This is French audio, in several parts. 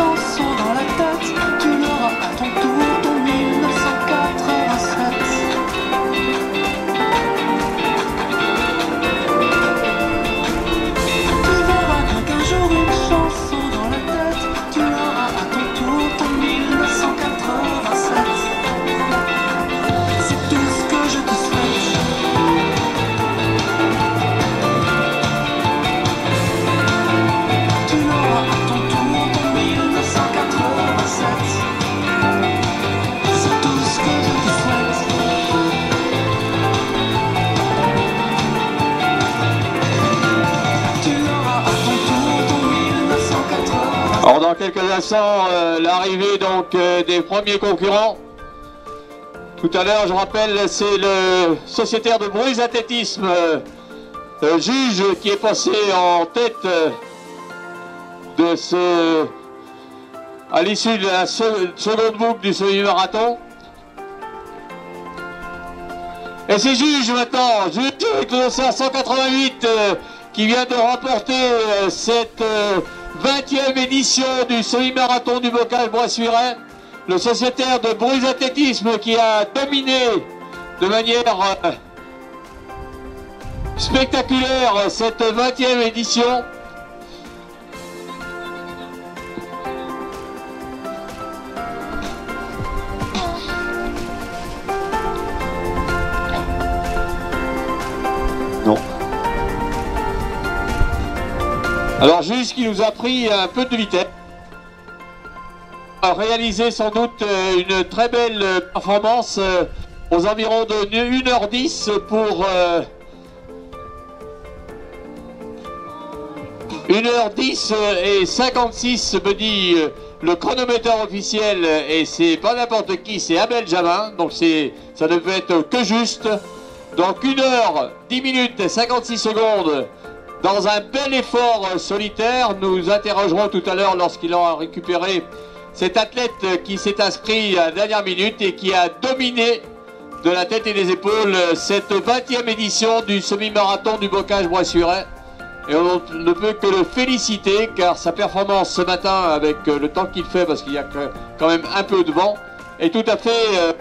chanson dans la tête, tu l'auras à ton tour, ton 1987. Tu verras bien qu'un jour une chanson dans la tête, tu l'auras à ton tour, ton 1987. C'est tout ce que je te souhaite. Tu l'auras à ton tour, ton 1987. C'est tout ce que je te souhaite. Tu l'auras à ton tour, ton 1987. Alors dans quelques instants, l'arrivée donc des premiers concurrents. Tout à l'heure, je rappelle, c'est le sociétaire de Bruges Athlétisme, juge, qui est passé en tête de ce, à l'issue de la seconde boucle du semi-marathon. Et c'est juge maintenant, juge avec le 188 qui vient de remporter cette 20e édition du semi-marathon du Bocage-Bois-Suiret. Le sociétaire de Bruges Athlétisme qui a dominé de manière spectaculaire cette 20e édition. Non. Alors juste qui nous a pris un peu de vitesse. A réalisé sans doute une très belle performance aux environs de 1h10 pour 1h10 et 56 me dit le chronomètre officiel, et c'est pas n'importe qui, c'est Abel Jamin, donc ça ne peut être que juste. Donc 1h 10 minutes et 56 secondes dans un bel effort solitaire. Nous interrogerons tout à l'heure lorsqu'il aura récupéré cet athlète qui s'est inscrit à la dernière minute et qui a dominé de la tête et des épaules cette 20e édition du semi-marathon du Bocage-Bois-Suiret. Et on ne peut que le féliciter car sa performance ce matin, avec le temps qu'il fait, parce qu'il y a quand même un peu de vent, est tout à fait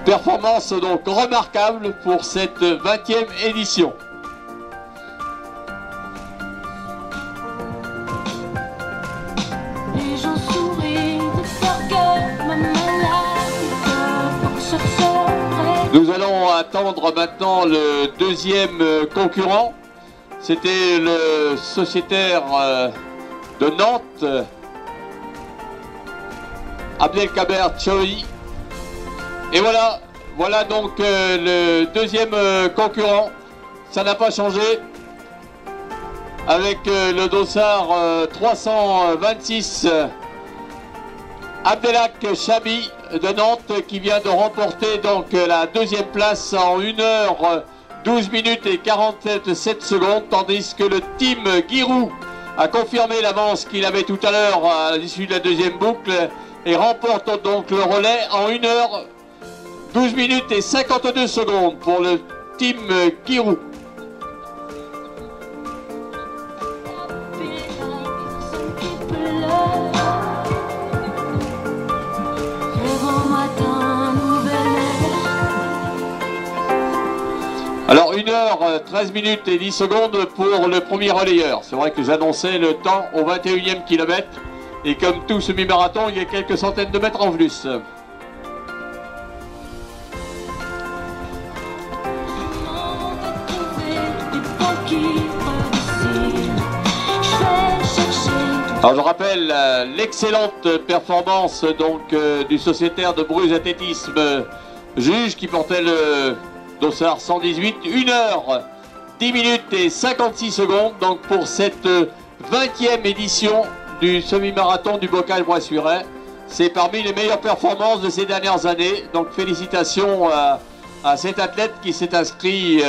performance donc remarquable pour cette 20e édition. Les gens sourient de peur que ma maladie se ferait. Nous allons attendre maintenant le deuxième concurrent. C'était le sociétaire de Nantes, Abdelkader Tchoui. Et voilà donc le deuxième concurrent. Ça n'a pas changé. Avec le dossard 326, Abdelhak Chabi de Nantes qui vient de remporter donc la deuxième place en 1h 12 minutes et 47 secondes, tandis que le team Giroud a confirmé l'avance qu'il avait tout à l'heure à l'issue de la deuxième boucle et remporte donc le relais en 1h 12 minutes et 52 secondes pour le team Giroud. Alors 1h 13 minutes et 10 secondes pour le premier relayeur. C'est vrai que j'annonçais le temps au 21e kilomètre. Et comme tout semi-marathon, il y a quelques centaines de mètres en plus. Alors je rappelle l'excellente performance donc du sociétaire de Bruges Athlétisme juge qui portait le dossard 118, 1h 10 minutes et 56 secondes donc pour cette 20e édition du semi-marathon du Bocage-Bois-Suiret. C'est parmi les meilleures performances de ces dernières années. Donc félicitations à cet athlète qui s'est inscrit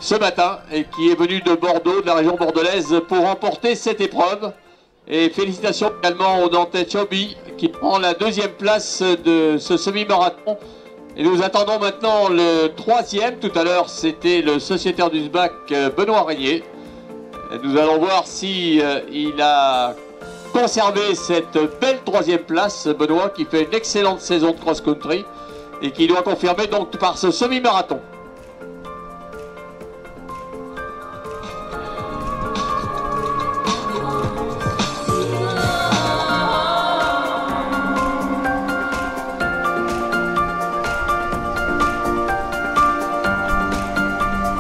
ce matin et qui est venu de Bordeaux, de la région bordelaise, pour remporter cette épreuve. Et félicitations également au Nantais Chobi qui prend la deuxième place de ce semi-marathon. Et nous attendons maintenant le troisième. Tout à l'heure, c'était le sociétaire du SBAC Benoît Régnier. Et nous allons voir si il a conservé cette belle troisième place, Benoît, qui fait une excellente saison de cross-country et qui doit confirmer donc par ce semi-marathon.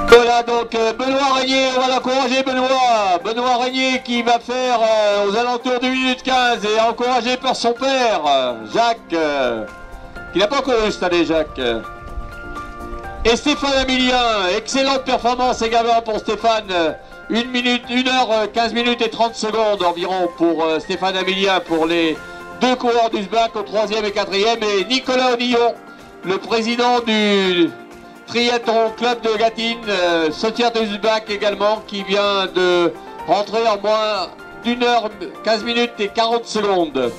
Voilà donc Benoît Régnier, on va l'encourager Benoît. Benoît Régnier qui va faire aux alentours de 1 minute 15 et encouragé par son père, Jacques, qui n'a pas couru cette année, Jacques. Et Stéphane Amilien, excellente performance également pour Stéphane. 1 minute, 1 heure 15 minutes et 30 secondes environ pour Stéphane Amilien, pour les deux coureurs du SBAC au 3e et 4e. Et Nicolas Onillon, le président du Triathlon Club de Gâtine, Sociétaire de SBAC également, qui vient de rentrer en moins d'1 heure 15 minutes et 40 secondes.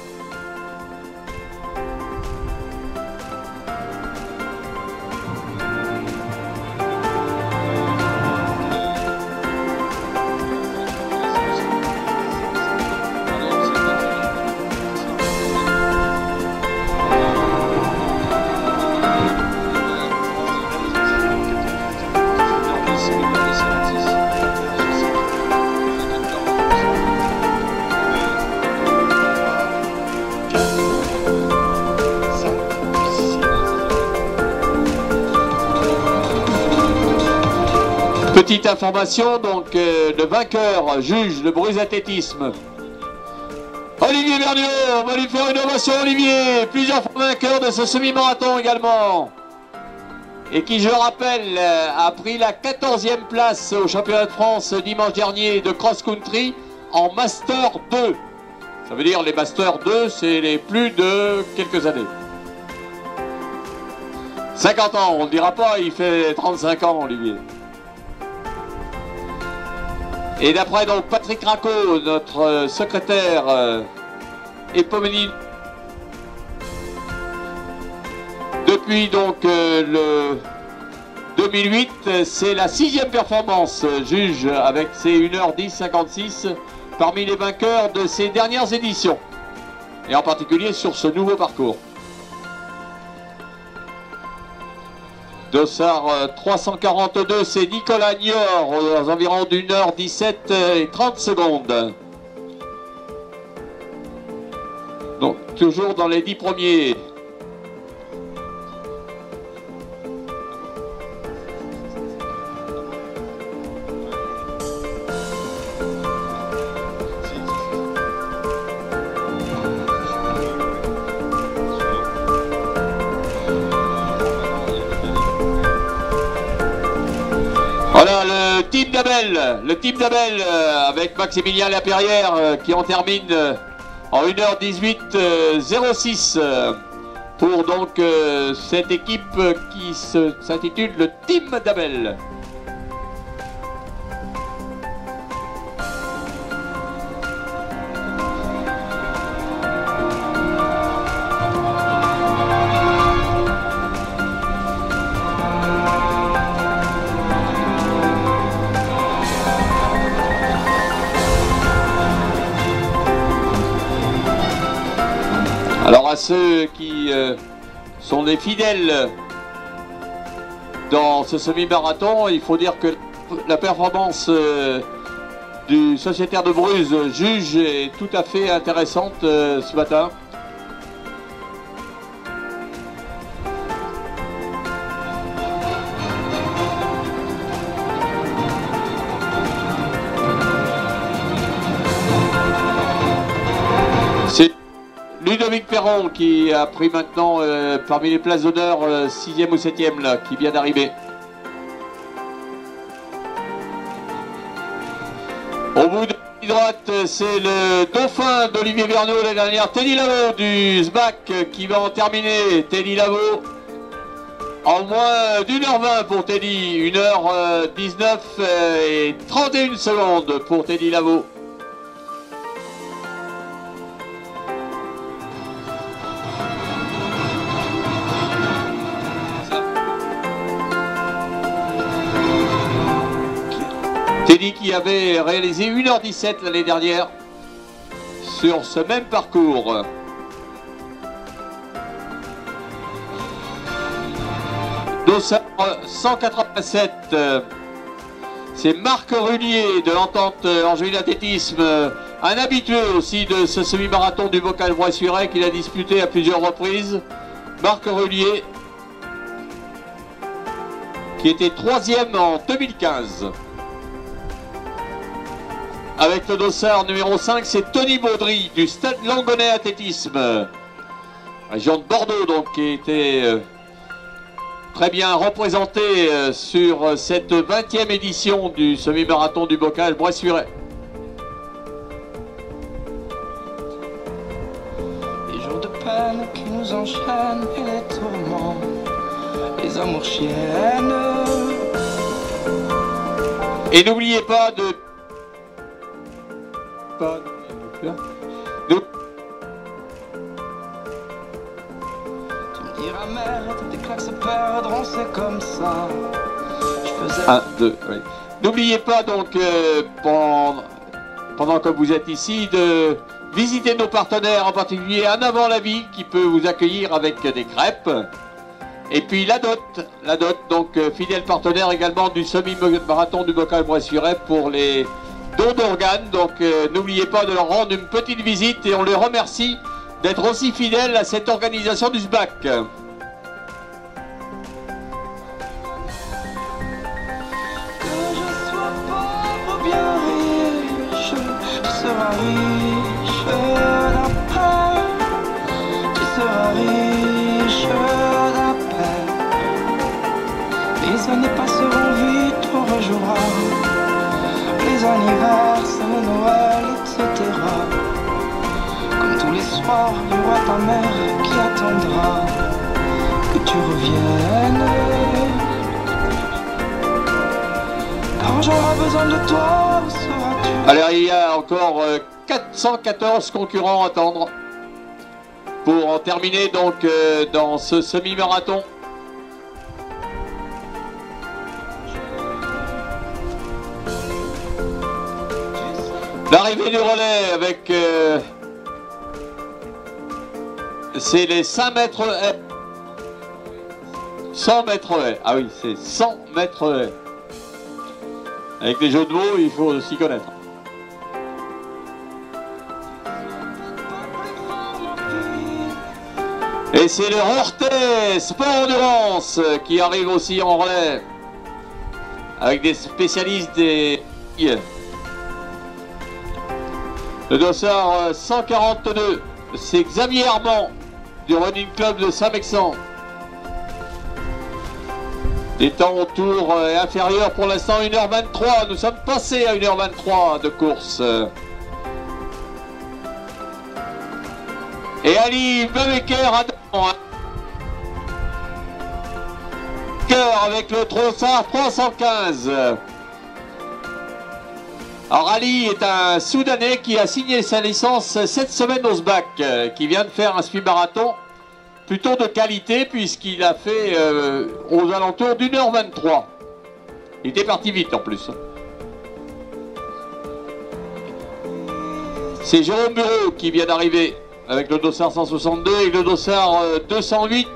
Petite information, donc le vainqueur juge le Bruges Athlétisme. Olivier Vergniaud, on va lui faire une ovation, Olivier, plusieurs fois vainqueur de ce semi-marathon également. Et qui, je rappelle, a pris la 14e place au championnat de France dimanche dernier de cross-country en Master 2. Ça veut dire les Master 2, c'est les plus de quelques années. 50 ans, on ne dira pas, il fait 35 ans, Olivier. Et d'après donc Patrick Racco, notre secrétaire Epomeni, depuis donc le 2008, c'est la 6e performance, juge, avec ses 1h10,56 parmi les vainqueurs de ces dernières éditions, et en particulier sur ce nouveau parcours. Dossard 342, c'est Nicolas Niort aux environs d'1h17 et 30 secondes. Donc toujours dans les 10 premiers. Voilà le type d'Abel avec Maximilien Lapierrière qui en termine en 1h18,06 pour donc cette équipe qui s'intitule le Team d'Abel. Alors à ceux qui sont des fidèles dans ce semi-marathon, il faut dire que la performance du Sociétaire de Bruges juge est tout à fait intéressante ce matin. C'est Ludovic Perron qui a pris maintenant parmi les places d'honneur 6e ou 7e là, qui vient d'arriver. Au bout de la droite, c'est le dauphin d'Olivier Vergniaud l'année dernière, Teddy Lavaux du SBAC qui va en terminer. Teddy Lavaux en moins d'1h20 pour Teddy, 1h19 et 31 secondes pour Teddy Lavaux. Teddy qui avait réalisé 1h17 l'année dernière sur ce même parcours. Dossard 187, c'est Marc Rullier de l'entente Angevine Athlétisme, un habitué aussi de ce semi-marathon du Bocal Bois-Suret qu'il a disputé à plusieurs reprises. Marc Rullier qui était 3e en 2015. Avec le dossard numéro 5, c'est Tony Baudry du Stade Langonais Athlétisme, région de Bordeaux, donc qui était très bien représenté sur cette 20e édition du semi-marathon du Bocal Bois-Suret. Les jours de peine qui nous enchaînent et les tourments, les amours chiennes. Et n'oubliez pas de... Tu me diras merde, tes claques se perdront, c'est comme ça. Je faisais... 1, 2, oui. N'oubliez pas donc, pendant que vous êtes ici, de visiter nos partenaires, en particulier En Avant la Vie, qui peut vous accueillir avec des crêpes. Et puis la DOT, donc fidèle partenaire également du semi-marathon du Bocal Bois-Suret pour les dons d'organes. Donc n'oubliez pas de leur rendre une petite visite et on les remercie d'être aussi fidèles à cette organisation du SBAC. Que je sois pauvre ou bien riche, tu seras riche d'un pain, tu seras riche d'un pain. Les années passeront vite, on rejouera les anniversaires, Noël, etc. Comme tous les soirs, il y aura ta mère qui attendra que tu reviennes. Quand j'aurai besoin de toi, où seras-tu? Alors il y a encore 414 concurrents à attendre pour en terminer donc dans ce semi-marathon. L'arrivée du relais avec c'est les 5 mètres haies. 100 mètres haies. Ah oui, c'est 100 mètres haies. Avec les jeux de mots, il faut s'y connaître. Et c'est le Rortais Sport Endurance qui arrive aussi en relais. Avec des spécialistes des... Le dossard 142, c'est Xavier Armand du Running Club de Saint-Mexan. Des temps autour inférieurs pour l'instant 1h23. Nous sommes passés à 1h23 de course. Et Ali Bebecker à cœur avec le Trossard 315. Alors Ali est un Soudanais qui a signé sa licence cette semaine au SBAC, qui vient de faire un semi-marathon plutôt de qualité puisqu'il a fait aux alentours d'1h23. Il était parti vite en plus. C'est Jérôme Bureau qui vient d'arriver avec le dossard 162 et le dossard 208.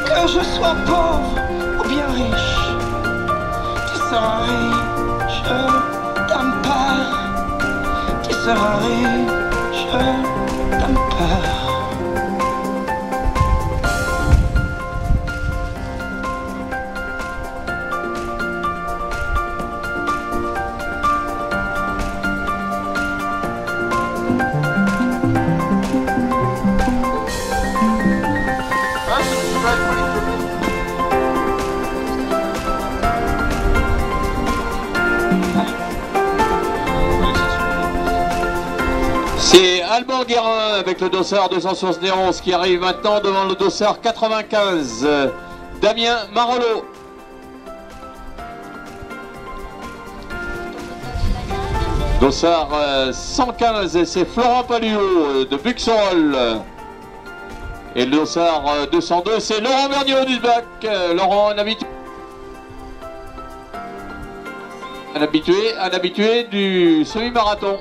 Que je sois pauvre ou bien riche, tu seras riche d'un père, tu seras riche d'un père. C'est Alban Guérin avec le dossard 271 qui arrive maintenant devant le dossard 95. Damien Marolo. Dossard 115, c'est Florent Paluot de Buxerolles. Et le dossard 202, c'est Laurent Vergniaud du SBAC. Laurent, un habitué du semi-marathon.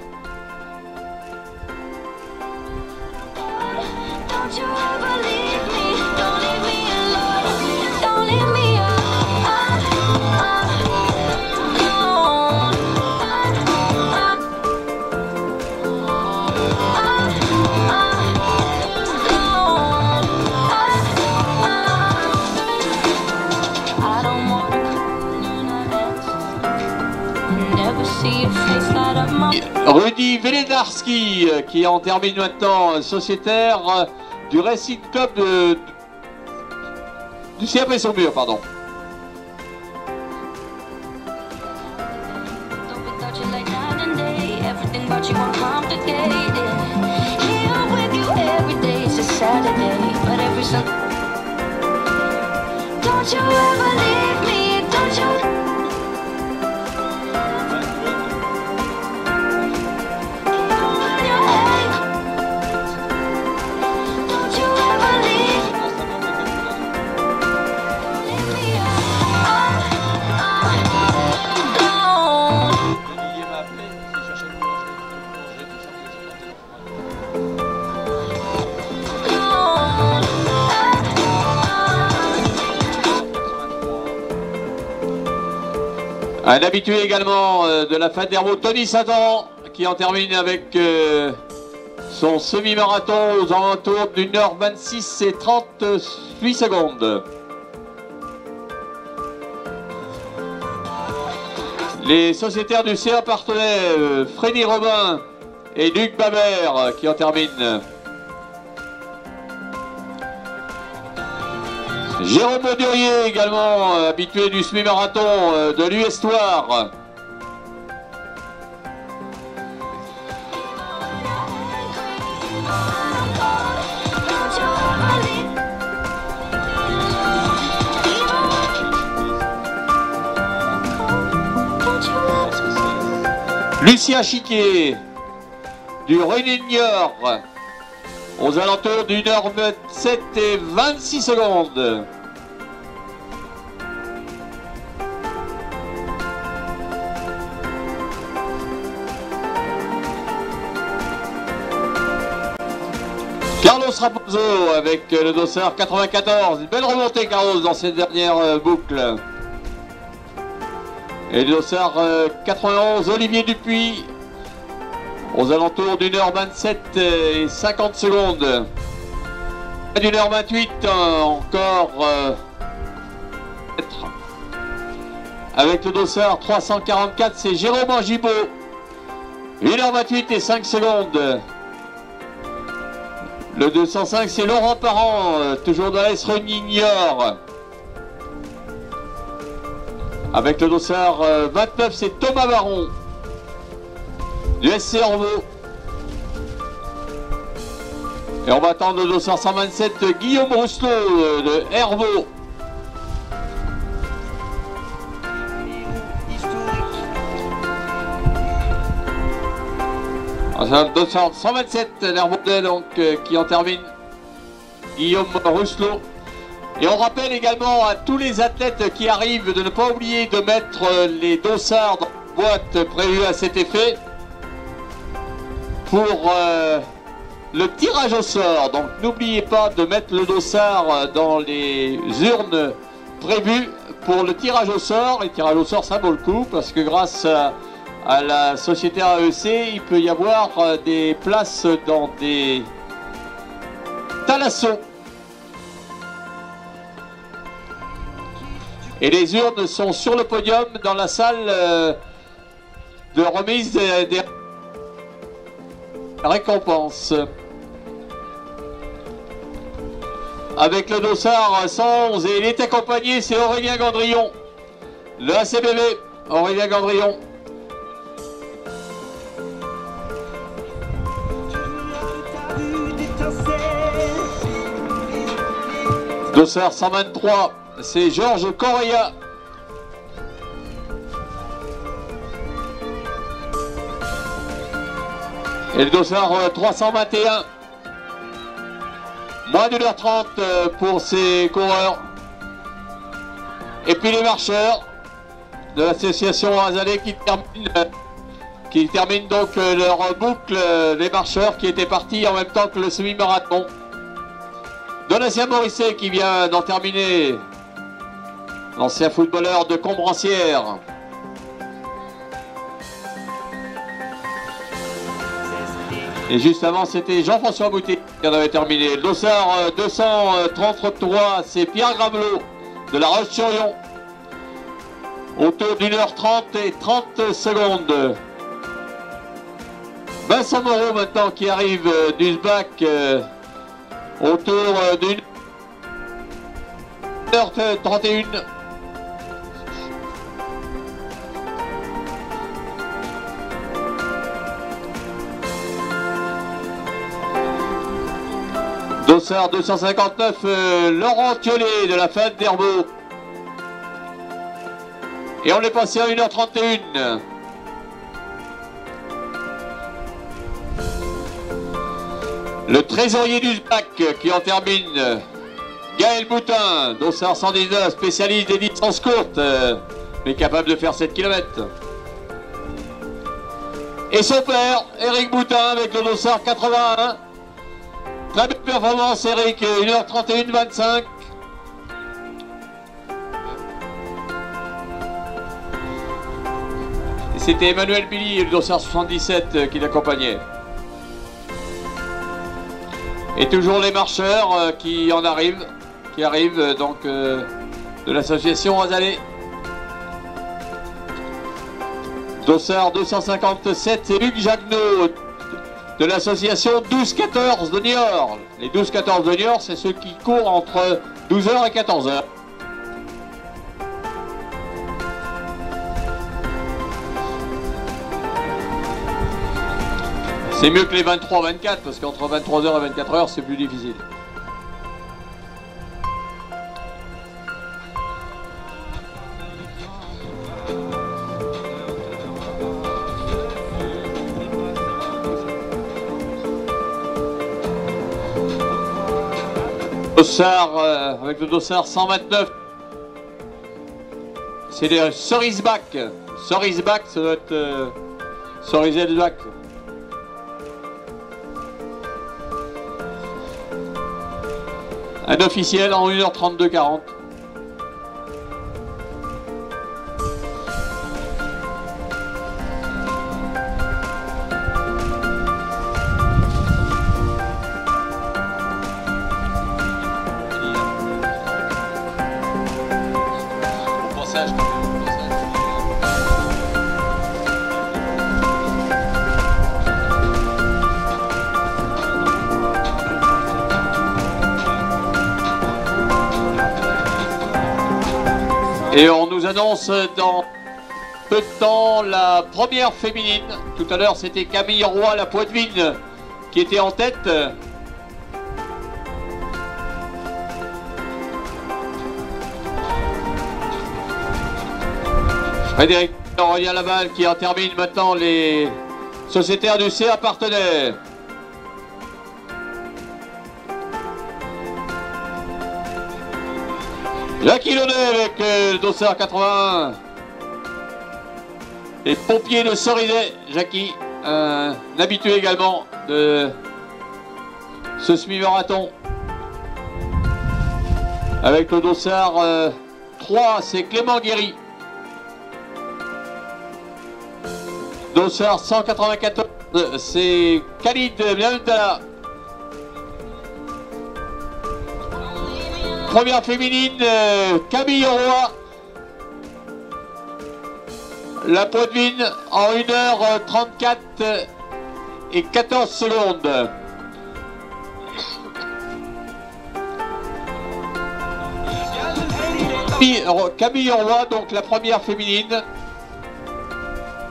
Rudy Weledarski qui en termine maintenant sociétaire du Racing Club du CAP Saumur, pardon. Un habitué également de la fête d'Herbeau, Tony Satan, qui en termine avec son semi-marathon aux alentours d'1h26 et 38 secondes. Les sociétaires du CA Partenay, Freddy Robin et Luc Babert, qui en terminent. Jérôme Baudurier également, habitué du semi-marathon de l'Huestoire. Lucien Chiquier du Réunion aux alentours d'1h27 et 26 secondes. Carlos Raposo avec le dossard 94. Une belle remontée, Carlos, dans cette dernière boucle. Et le dossard 91, Olivier Dupuis, aux alentours d'1h27 et 50 secondes. d'1h28 encore. Avec le dossard 344, c'est Jérôme Angibaud. 1h28 et 5 secondes. Le 205, c'est Laurent Parent, toujours dans l'Est Réunignor. Avec le dossard 29, c'est Thomas Baron du SC Herbeau. Et on va attendre le dossard 127, Guillaume Rousselot de Herbeau. Le dossard 127, l'Herbeau donc qui en termine, Guillaume Rousselot. Et on rappelle également à tous les athlètes qui arrivent de ne pas oublier de mettre les dossards dans la boîte prévue à cet effet pour le tirage au sort. Donc n'oubliez pas de mettre le dossard dans les urnes prévues pour le tirage au sort. Et le tirage au sort, ça vaut le coup parce que grâce à la société AEC, il peut y avoir des places dans des thalassos. Et les urnes sont sur le podium dans la salle de remise des récompenses. Avec le dossard 111, et il est accompagné, c'est Aurélien Gandrillon, le ACBB, Aurélien Gandrillon. Dossard 123. C'est Georges Correa. Et le dossard 321. Moins d'1h30 pour ces coureurs. Et puis les marcheurs de l'association Azalée qui terminent donc leur boucle, les marcheurs qui étaient partis en même temps que le semi-marathon. Donatien Morisset qui vient d'en terminer, l'ancien footballeur de Combrancière. Et juste avant, c'était Jean-François Boutet qui en avait terminé. Le dossard 233, c'est Pierre Gravelot de La Roche-sur-Yon. Autour d'1h30 et 30 secondes. Vincent Moreau maintenant qui arrive du SBAC autour d'1h31. Dossard 259, Laurent Thiollet de la Fête d'Herbeau. Et on est passé à 1h31. Le trésorier du SBAC qui en termine, Gaël Boutin, dossard 119, spécialiste des distances courtes, mais capable de faire 7 km. Et son père, Éric Boutin, avec le dossard 81. Très belle performance, Eric, 1h31-25. C'était Emmanuel Billy, le dossard 77, qui l'accompagnait. Et toujours les marcheurs qui arrivent donc de l'association Azalée. Dossard 257, c'est Luc Jagneau de l'association 12-14 de Niort. Les 12-14 de Niort, c'est ceux qui courent entre 12h et 14h. C'est mieux que les 23-24 parce qu'entre 23h et 24h, c'est plus difficile. Dossard, avec le dossard 129, c'est des Cerisbac. Cerisbac, ça doit être Cerisbac. Un officiel en 1h32-40. Et on nous annonce dans peu de temps la première féminine. Tout à l'heure, c'était Camille Roy, la Poitevine, qui était en tête. Frédéric Aurélien-Laval qui en termine maintenant les sociétaires du CA partenaires. Jackie Launay avec le dossard 81. Et pompiers de Cerizay, Jackie, un habitué également de ce semi-marathon. Avec le dossard 3, c'est Clément Guéry. Dossard 194, c'est Khalid Bienventala. Première féminine, Camille Roy. La Poitevine en 1h34 et 14 secondes. Camille Roy, donc la première féminine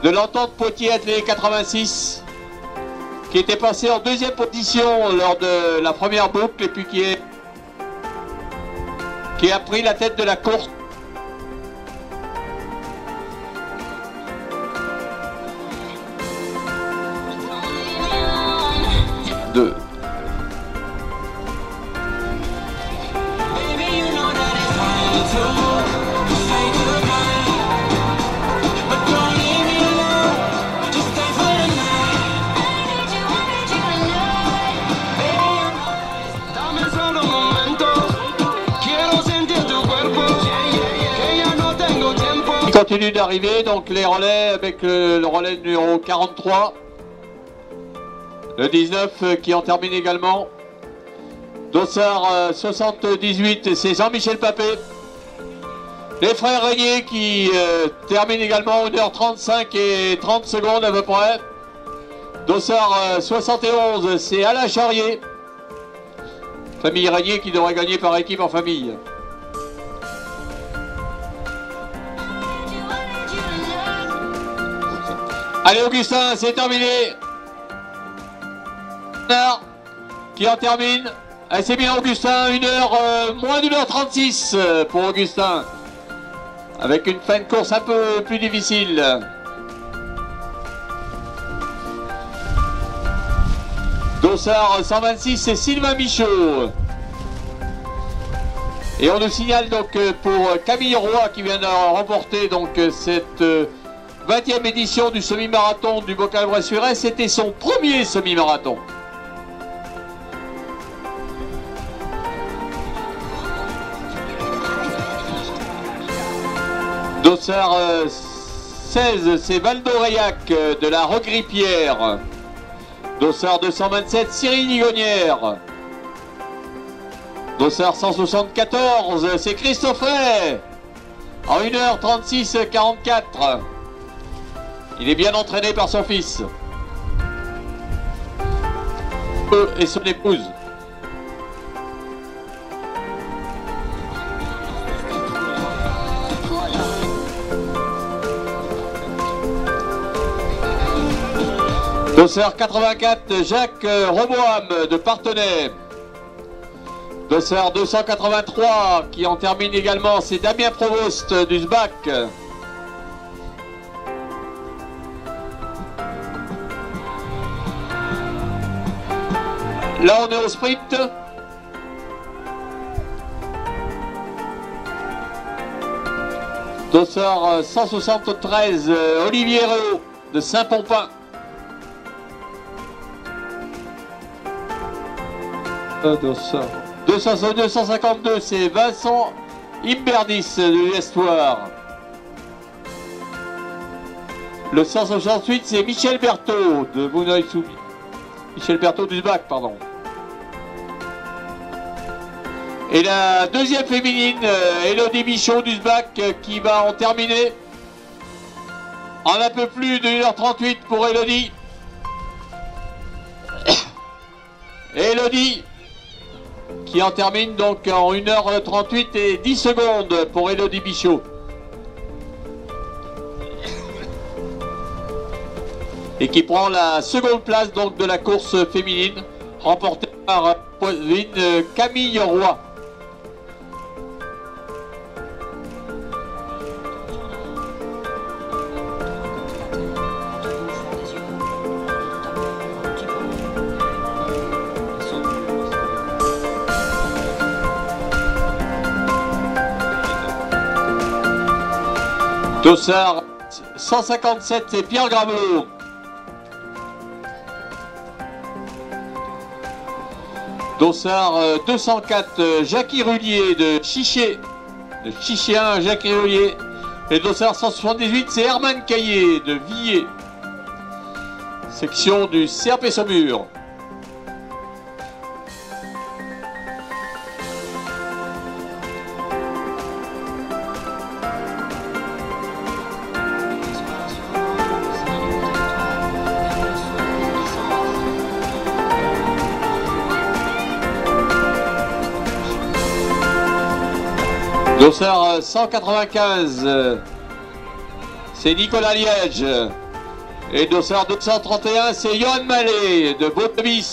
de l'entente Poitiers Athlée 86, qui était passée en deuxième position lors de la première boucle et puis qui a pris la tête de la course. 2. Il continue d'arriver, donc les relais avec le relais numéro 43. Le 19 qui en termine également. Dossard 78, c'est Jean-Michel Papé. Les frères Régnier qui terminent également 1h35 et 30 secondes à peu près. Dossard 71, c'est Alain Charrier. Famille Régnier qui devrait gagner par équipe en famille. Allez Augustin, c'est terminé. Qui en termine. Allez, c'est bien Augustin, moins d'1h36 pour Augustin. Avec une fin de course un peu plus difficile. Dossard 126, c'est Sylvain Michaud. Et on nous signale donc pour Camille Roy qui vient de remporter donc cette 20e édition du semi-marathon du Bocal-Bressuire. C'était son premier semi-marathon. Dossard 16, c'est Valdo-Reillac de la Regripière. Dossard 227, Cyril Ligonière. Dossard 174, c'est Christophe Ray. En 1h36-44. Il est bien entraîné par son fils. Et son épouse. Dossard 84, Jacques Roboham de Parthenay. Dossard 283 qui en termine également, c'est Damien Provost du SBAC. Là on est au sprint. Dossard 173, Olivier Réau de Saint-Pompin. Dossard 252, c'est Vincent Imberdis de l'Espoir. Le 168, c'est Michel Berthaud de Vouneuil-sous. Michel Berthaud du SBAC, pardon. Et la deuxième féminine, Elodie Michaud du SBAC, qui va en terminer en un peu plus de 1h38 pour Elodie. Elodie qui en termine donc en 1h38 et 10 secondes pour Elodie Bichot. Et qui prend la seconde place donc de la course féminine, remportée par Camille Roy. Dossard 157, c'est Pierre Gravelot. Dossard 204, Jackie Rullier de Chiché. De Chichéen, Jackie Rullier. Et Dossard 178, c'est Herman Caillé de Villers. Section du CRP Saumur. Dossard 195, c'est Nicolas Liège. Et Dossard 231, c'est Johan Mallet de Vaudeby.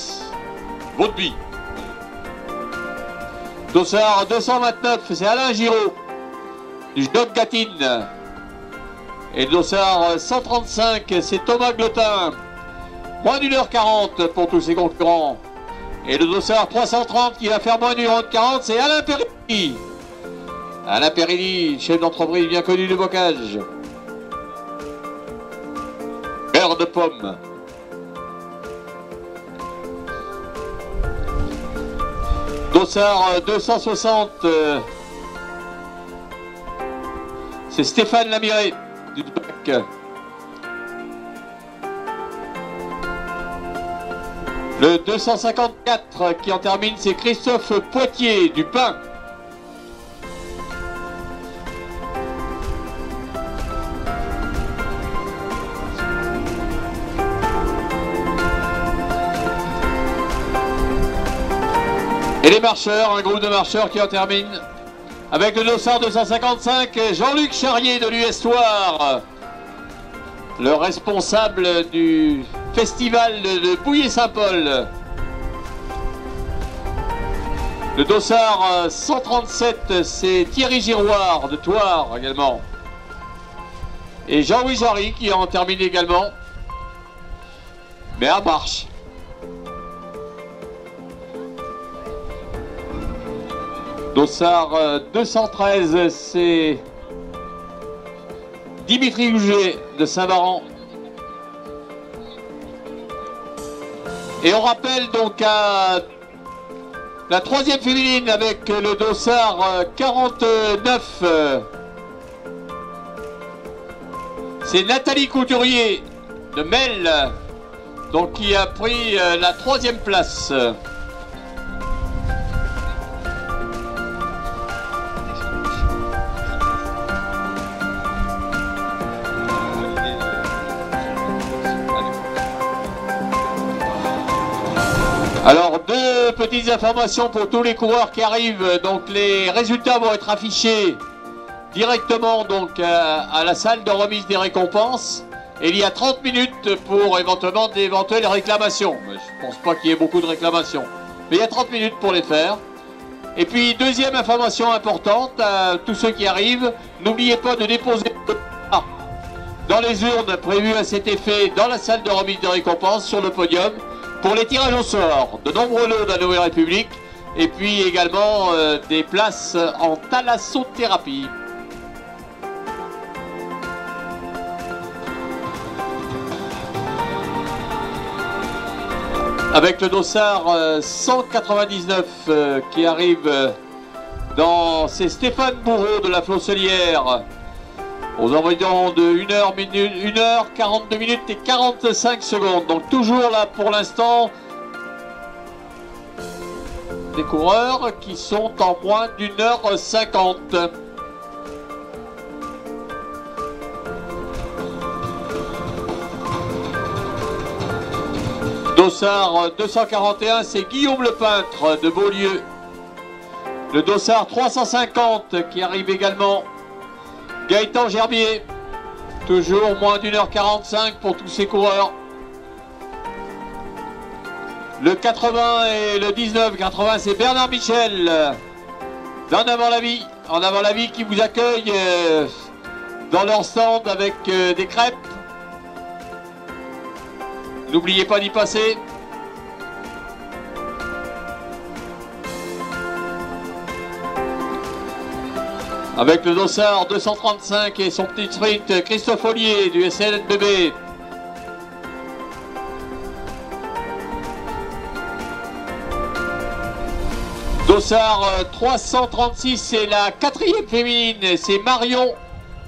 Dossard 229, c'est Alain Giraud du Doc Gatine. Et Dossard 135, c'est Thomas Glotin. Moins d'1h40 pour tous ses concurrents. Et le dossard 330 qui va faire moins du round 40, c'est Alain Périlly. Alain Périlly, chef d'entreprise bien connu de bocage. Beurre de pomme. Dossard 260, c'est Stéphane Lamiré du bac. Le 254 qui en termine, c'est Christophe Poitier du Pin. Et les marcheurs, un groupe de marcheurs qui en termine avec le dossard 255, Jean-Luc Charrier de l'US-Loire, le responsable du festival de Bouillé-Saint-Paul. Le dossard 137, c'est Thierry Giroir de Thouars également. Et Jean-Louis Jarry qui en termine également, mais à marche. Dossard 213, c'est Dimitri Gouget de Saint-Baran. Et on rappelle donc à la troisième féminine avec le dossard 49. C'est Nathalie Couturier de Mel, donc qui a pris la troisième place. Alors, deux petites informations pour tous les coureurs qui arrivent. Donc, les résultats vont être affichés directement donc à la salle de remise des récompenses. Et il y a 30 minutes pour éventuellement d'éventuelles réclamations. Je ne pense pas qu'il y ait beaucoup de réclamations. Mais il y a 30 minutes pour les faire. Et puis, deuxième information importante à tous ceux qui arrivent, n'oubliez pas de déposer dans les urnes prévues à cet effet dans la salle de remise des récompenses sur le podium. Pour les tirages au sort, de nombreux lots de la Nouvelle République et puis également des places en thalassothérapie. Avec le dossard 199 qui arrive c'est Stéphane Bourreau de la Flosselière. Aux environs de 1h 42 minutes et 45 secondes. Donc toujours là pour l'instant des coureurs qui sont en moins d'1h50. Dossard 241, c'est Guillaume Le Peintre de Beaulieu. Le dossard 350 qui arrive également, Gaëtan Gerbier, toujours moins d'1h45 pour tous ces coureurs. Le 80 et le 19, 80 c'est Bernard Michel d'En Avant la Vie. En Avant la Vie qui vous accueille dans leur stand avec des crêpes. N'oubliez pas d'y passer. Avec le dossard 235 et son petit sprint, Christophe Ollier du SNBB. Dossard 336, c'est la quatrième féminine, c'est Marion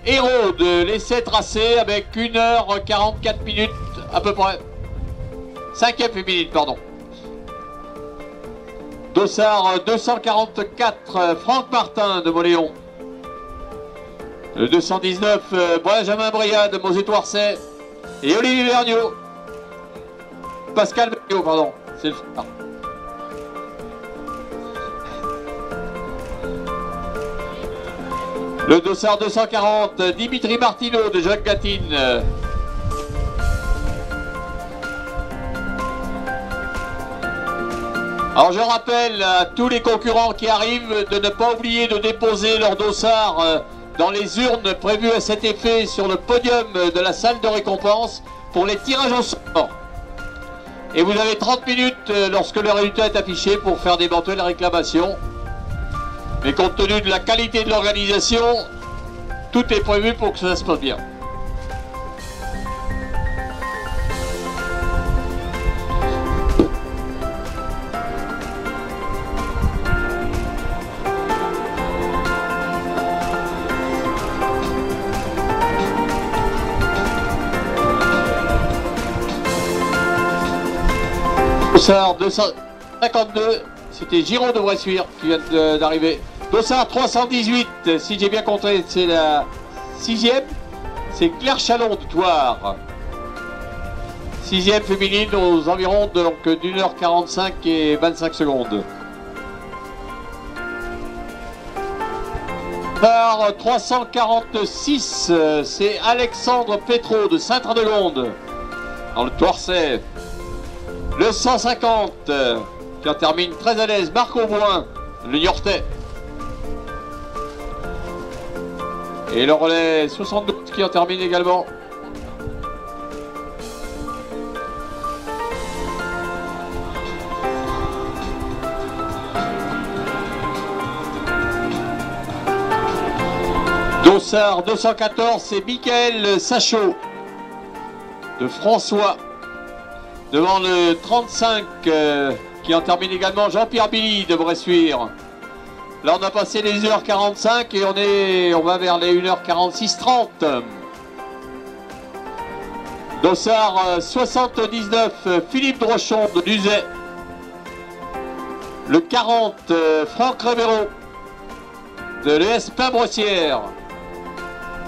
Hérault de l'essai tracé avec 1h44 minutes à peu près. Cinquième féminine, pardon. Dossard 244, Franck Martin de Moléon. Le 219, Benjamin Briat de Mosée-Toircet. Et Olivier Vergniaud. Pascal Vergniaud, pardon. C'est le frère. Le dossard 240, Dimitri Martineau de Jacques Gatine. Alors je rappelle à tous les concurrents qui arrivent de ne pas oublier de déposer leur dossard dans les urnes prévues à cet effet sur le podium de la salle de récompense pour les tirages au sort. Et vous avez 30 minutes lorsque le résultat est affiché pour faire d'éventuelles réclamations. Mais compte tenu de la qualité de l'organisation, tout est prévu pour que ça se passe bien. Dossard 252, c'était Giraud de Bressuire qui vient d'arriver. Dossard 318, si j'ai bien compté, c'est la 6e. C'est Claire Chalon de Thouars. 6e féminine aux environs d'1h45 et 25 secondes. Par 346, c'est Alexandre Pétro de Saint-Radegonde, dans le Thouarçais. Le 150, qui en termine très à l'aise, Marc Auboin, le Niortais. Et le relais 72 qui en termine également. Dossard 214, c'est Michael Sachot de François. Devant le 35 qui en termine également Jean-Pierre Billy de Bressuire. Là on a passé les 1h45 et on va vers les 1h46-30. Dossard 79, Philippe Drochon de Duzet. Le 40, Franck Révéro de l'ES Pain-Brossière.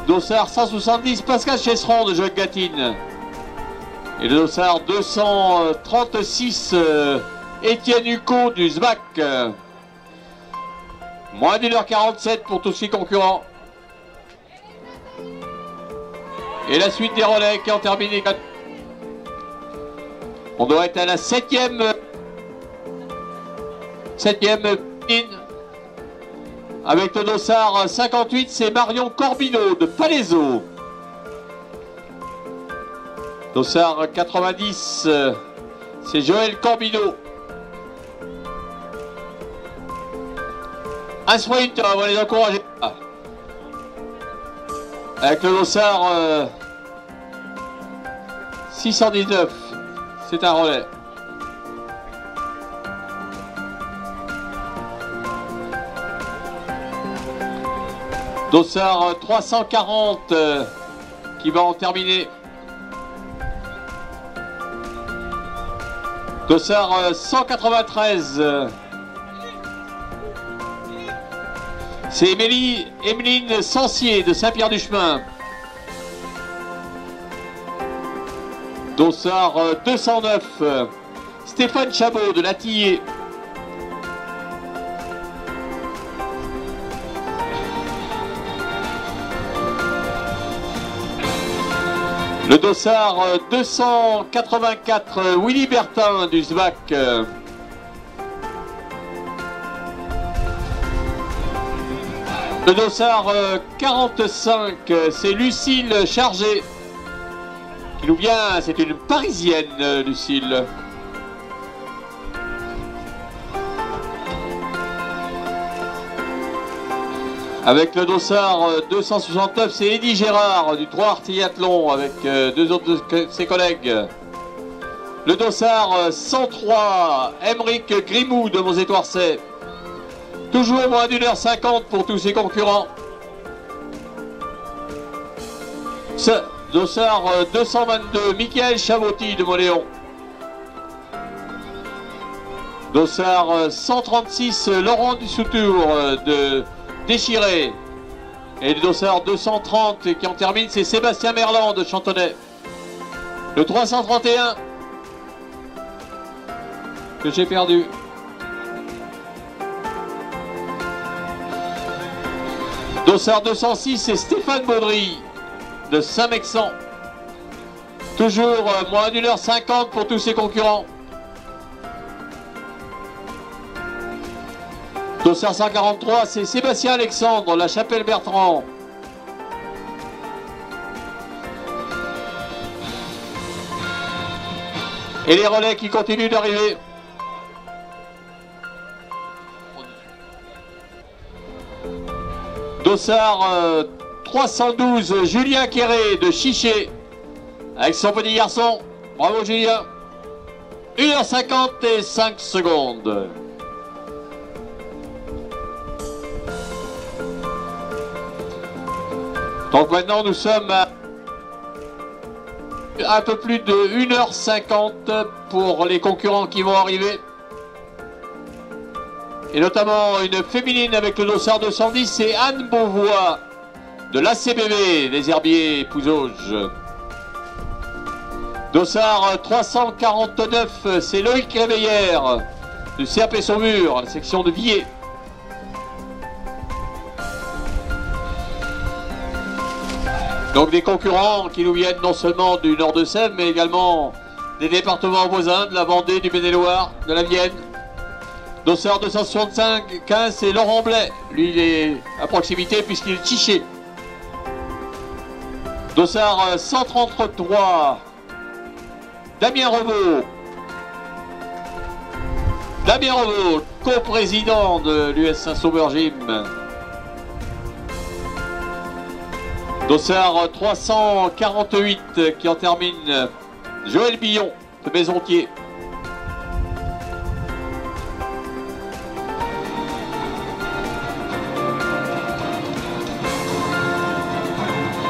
Dossard 170, Pascal Chesseron de Jacques-Gatine. Et le dossard 236, Étienne Hucot du SBAC. Moins d'1h47 pour tous ces concurrents. Et la suite des relais qui en termine. On doit être à la 7e ligne. Avec le dossard 58, c'est Marion Corbineau de Palaiseau. Dossard 90, c'est Joël Corbineau. Un sprint, on va les encourager. Avec le dossard 619, c'est un relais. Dossard 340 qui va en terminer. Dossard 193, c'est Emeline Sancier de Saint-Pierre-du-Chemin. Dossard 209, Stéphane Chabot de Latillé. Le dossard 284, Willy Bertin du SBAC. Le dossard 45, c'est Lucille Chargé. Qui nous vient, c'est une Parisienne, Lucille. Avec le dossard 269, c'est Eddy Gérard du 3 Artillathlon avec deux autres de ses collègues. Le dossard 103, Émeric Grimou de Mosée-Thouarçais. Toujours moins d'1h50 pour tous ses concurrents. Ce dossard 222, Michael Chavotti de Moléon. Dossard 136, Laurent Dussoutour de Déchiré. Et le dossard 230 qui en termine, c'est Sébastien Merland de Chantonnay. Le 331 que j'ai perdu. Dossard 206, c'est Stéphane Baudry de Saint-Mexan. Toujours moins d'1h50 pour tous ses concurrents. Dossard 143, c'est Sébastien Alexandre, La Chapelle-Bertrand. Et les relais qui continuent d'arriver. Dossard 312, Julien Quéré de Chiché, avec son petit garçon. Bravo Julien. 1h55. Donc maintenant nous sommes à un peu plus de 1h50 pour les concurrents qui vont arriver. Et notamment une féminine avec le dossard 210, c'est Anne Beauvois de l'ACBV, les Herbiers Pouzauges. Dossard 349, c'est Loïc Réveillère du CAP Saumur, la section de Villers. Donc des concurrents qui nous viennent non seulement du nord de Sèvres, mais également des départements voisins, de la Vendée, du Maine-et-Loire, de la Vienne. Dossard 265, 15, c'est Laurent Blais. Lui, il est à proximité puisqu'il est Chiché. Dossard 133, Damien Revaux. Damien Revaux, co-président de l'US Saint-Sauveur Gym. Dossard 348 qui en termine Joël Billon de Maisontier.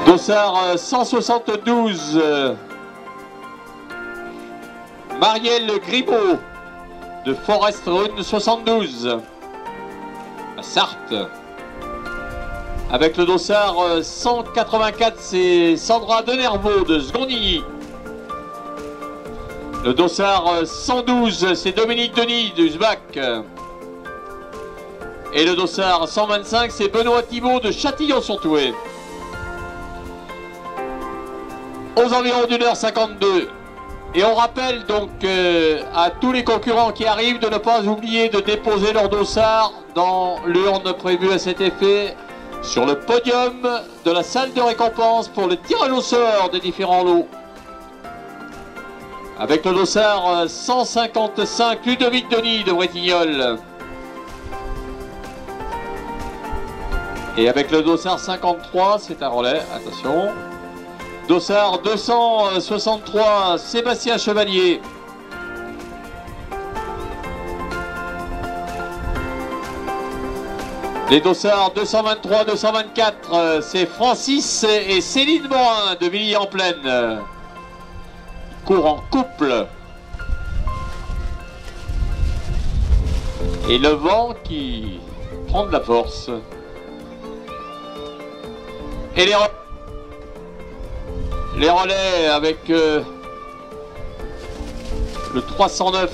Dossard 172, Marielle Gribaud de Forest Rune 72, à Sarthe. Avec le dossard 184, c'est Sandra Denervaux de Sgondigny. Le dossard 112, c'est Dominique Denis du SBAC. Et le dossard 125, c'est Benoît Thibault de Châtillon-sur-Thouet. Aux environs d'1h52. Et on rappelle donc à tous les concurrents qui arrivent de ne pas oublier de déposer leur dossard dans l'urne prévue à cet effet sur le podium de la salle de récompense pour le tirage au sort des différents lots. Avec le dossard 155, Ludovic Denis de Bretignolles. Et avec le dossard 53, c'est un relais, attention. Dossard 263, Sébastien Chevalier. Les dossards 223, 224, c'est Francis et Céline Morin de Villiers-en-Plaine. Court en couple. Et le vent qui prend de la force. Et les relais avec le 309.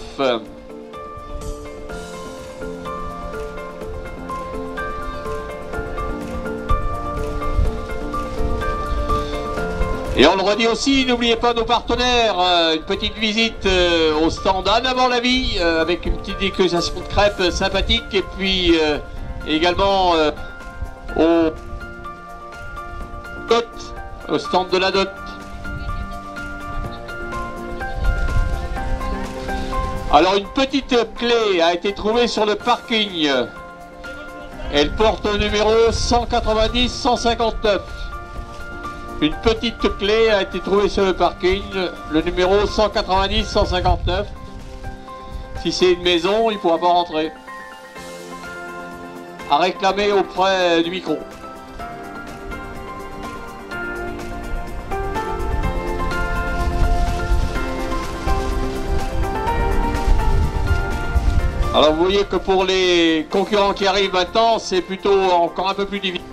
Et on le redit aussi, n'oubliez pas nos partenaires, une petite visite au stand Anne avant la vie, avec une petite dégustation de crêpes sympathique, et puis également au stand de la dot. Alors une petite clé a été trouvée sur le parking. Elle porte le numéro 190-159. Une petite clé a été trouvée sur le parking, le numéro 190-159. Si c'est une maison, il ne pourra pas rentrer. À réclamer auprès du micro. Alors vous voyez que pour les concurrents qui arrivent maintenant, c'est plutôt encore un peu plus difficile.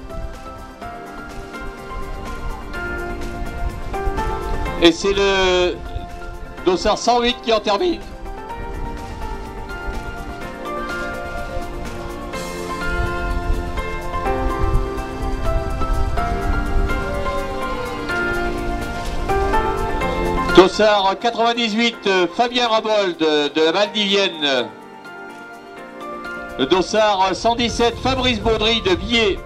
Et c'est le dossard 108 qui en termine. Dossard 98, Fabien Rabold de la Valdivienne. Le dossard 117, Fabrice Baudry de Villers.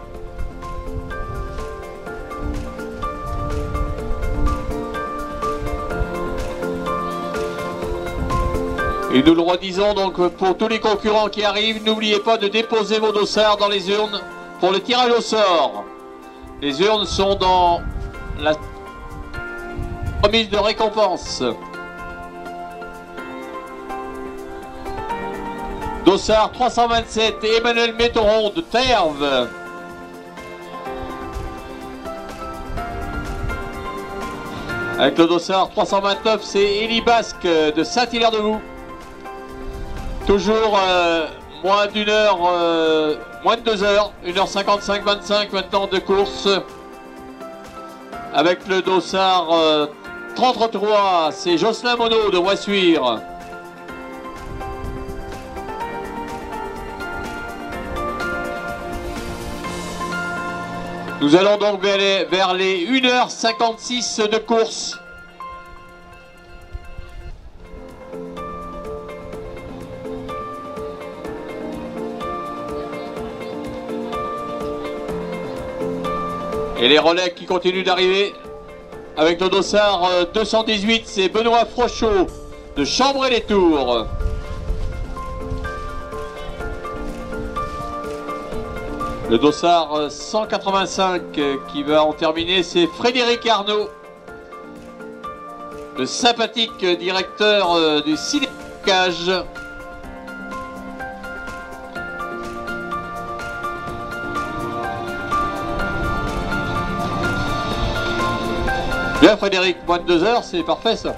Et nous le redisons donc pour tous les concurrents qui arrivent, n'oubliez pas de déposer vos dossards dans les urnes pour le tirage au sort. Les urnes sont dans la remise de récompense. Dossard 327, Emmanuel Métauron de Terve. Avec le dossard 329, c'est Élie Basque de Saint-Hilaire-de-Vous. Toujours moins d'une heure, moins de 2 heures, 1h55, 25 maintenant de course. Avec le dossard 33, c'est Jocelyn Monod de Voissuire. Nous allons donc vers les 1h56 de course. Et les relais qui continuent d'arriver. Avec le dossard 218, c'est Benoît Frochot de Chambray-les-Tours. Le dossard 185 qui va en terminer, c'est Frédéric Arnaud, le sympathique directeur du Ciné-Cage. Bien Frédéric, moins de 2 heures, c'est parfait ça.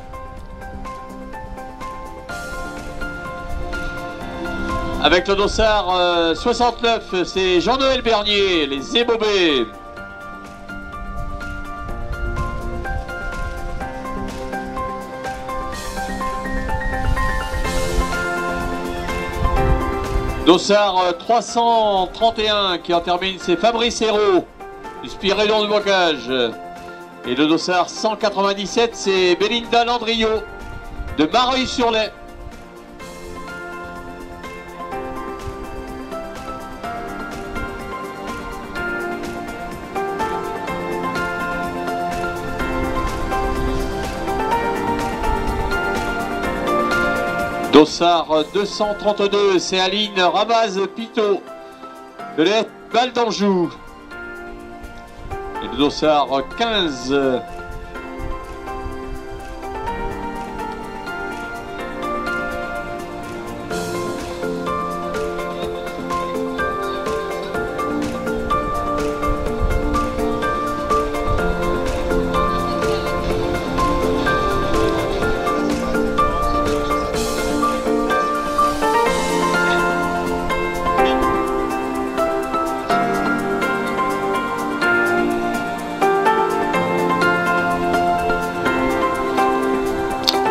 Avec le dossard 69, c'est Jean-Noël Bernier, les Ébobés. Dossard 331 qui en termine, c'est Fabrice Hérault, du Spiridon de Bocage. Et le dossard 197, c'est Belinda Landriot, de Mareuil-sur-Lay. Dossard 232, c'est Aline Ramaz-Pitot, de l'Est Val d'Anjou. Et le dossard 15,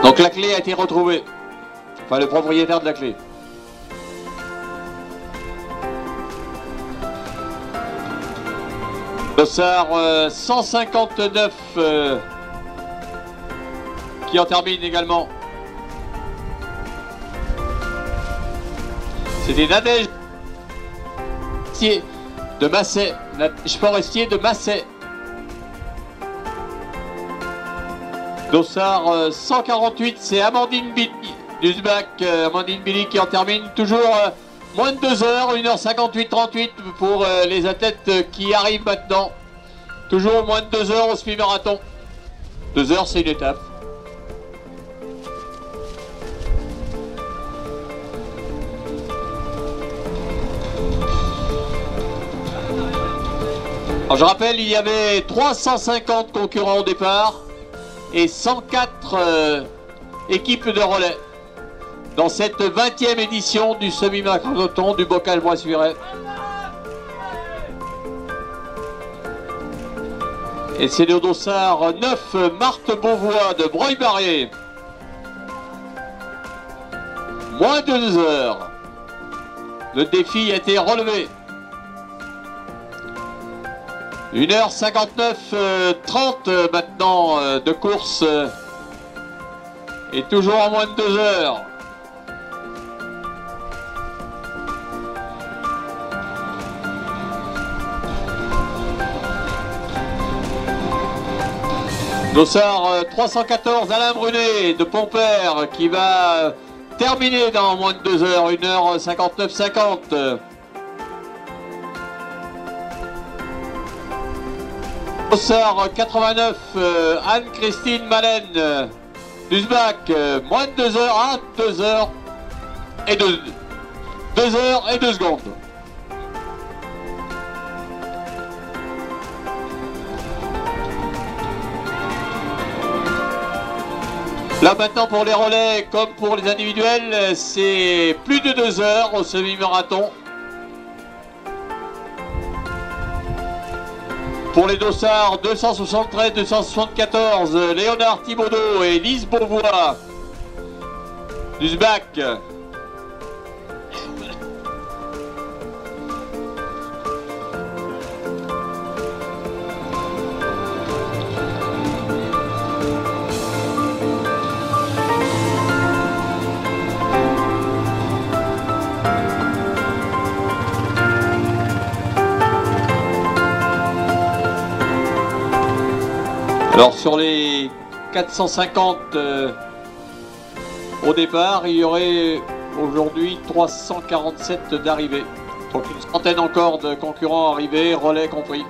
donc la clé a été retrouvée, enfin le propriétaire de la clé. Dossard 159 qui en termine également. C'était Nadège de Massey, Nadège Forestier de Massey. Dossard 148, c'est Amandine Billy du SBAC, Amandine Billy qui en termine toujours moins de 2 heures, 1h58, 38 pour les athlètes qui arrivent maintenant. Toujours moins de 2 heures au semi-marathon. 2 heures, c'est une étape. Alors, je rappelle, il y avait 350 concurrents au départ et 104 équipes de relais dans cette 20e édition du semi-marathon du Bocage-Bois-Suiret. Et c'est le dossard 9, Marthe Beauvois de Breuil-Barrier. Moins de 2 heures. Le défi a été relevé. 1h59, 30 maintenant de course. Et toujours en moins de 2 heures. Dossard 314, Alain Brunet de Pompère qui va terminé dans moins de 2 heures, 1h59,50. Dossard 89, Anne-Christine Malène, d'Uzbach, moins de 2 heures, à 2 heures et 2 secondes. Là maintenant pour les relais comme pour les individuels, c'est plus de 2 heures au semi-marathon. Pour les dossards 273, 274, Léonard Thibaudot et Lise Beauvois d'Uzbach. Alors sur les 450 au départ, il y aurait aujourd'hui 347 d'arrivées. Donc une centaine encore de concurrents arrivés, relais compris.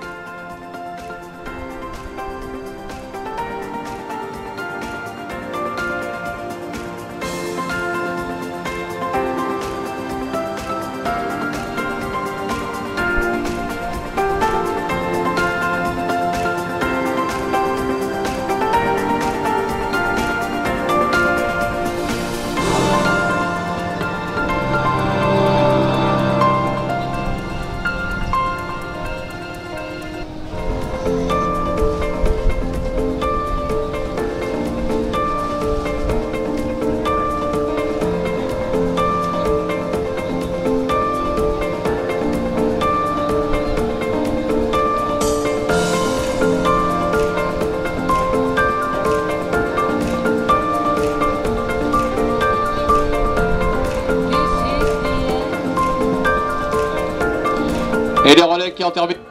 Et les relais qui interviennent.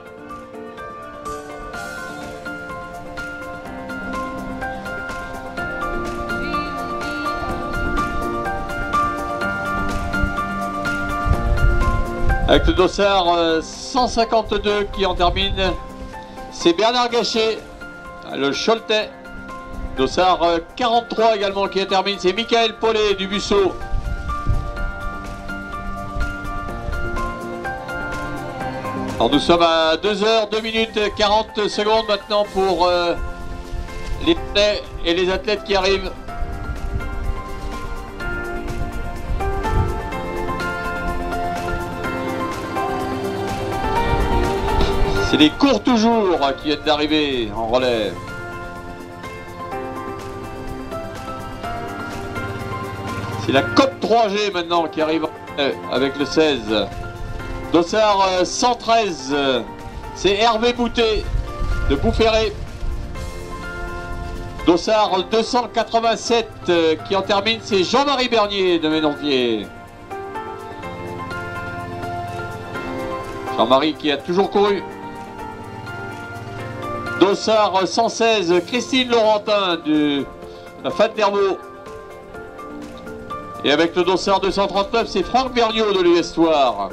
Avec le dossard 152 qui en termine, c'est Bernard Gachet, le Choletais. Dossard 43 également qui en termine, c'est Michael Paulet du Busseau. Alors nous sommes à 2 heures, 2 minutes 40 secondes maintenant pour les athlètes et les athlètes qui arrivent. C'est les courts toujours qui viennent d'arriver en relais. C'est la COP 3G maintenant qui arrive avec le 16. Dossard 113, c'est Hervé Boutet de Boufféré. Dossard 287 qui en termine, c'est Jean-Marie Bernier de Ménonvier. Jean-Marie qui a toujours couru. Dossard 116, Christine Laurentin de la Fat-Dervaux. Et avec le dossard 239, c'est Franck Berniaud de l'Huestoire.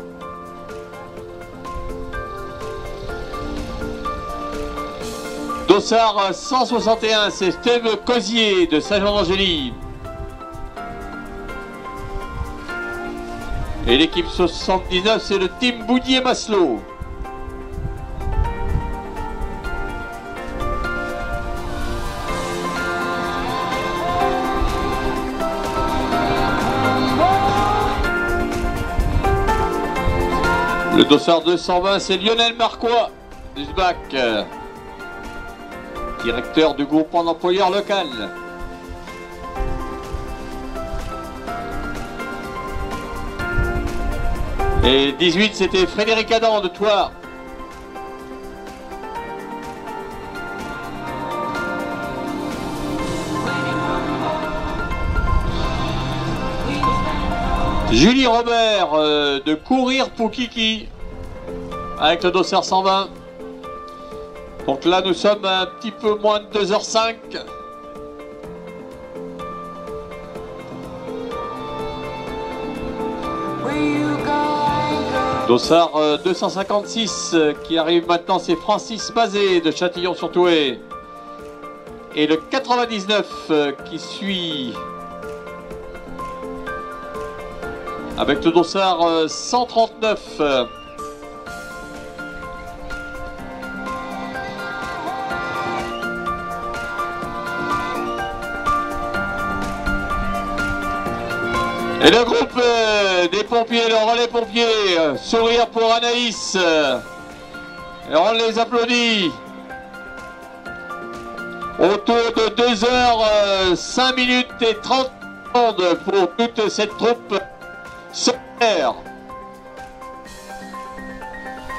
Dossard 161, c'est Steve Cosier de Saint-Jean-d'Angély. Et l'équipe 79, c'est le team Boudier-Masselot. Le dossard 220, c'est Lionel Marquois d'Uzbach, directeur du groupement d'employeurs local. Et 18, c'était Frédéric Adam de Thouars. Julie Robert de Courir pour Kiki avec le dossard 120. Donc là nous sommes un petit peu moins de 2h05. Dossard 256 qui arrive maintenant, c'est Francis Mazet de Châtillon-sur-Thouet. Et le 99 qui suit avec le dossard 139. Et le groupe des pompiers, le relais pompiers, sourire pour Anaïs. Et on les applaudit. Autour de 2 heures, 5 minutes et 30 secondes pour toute cette troupe solidaire.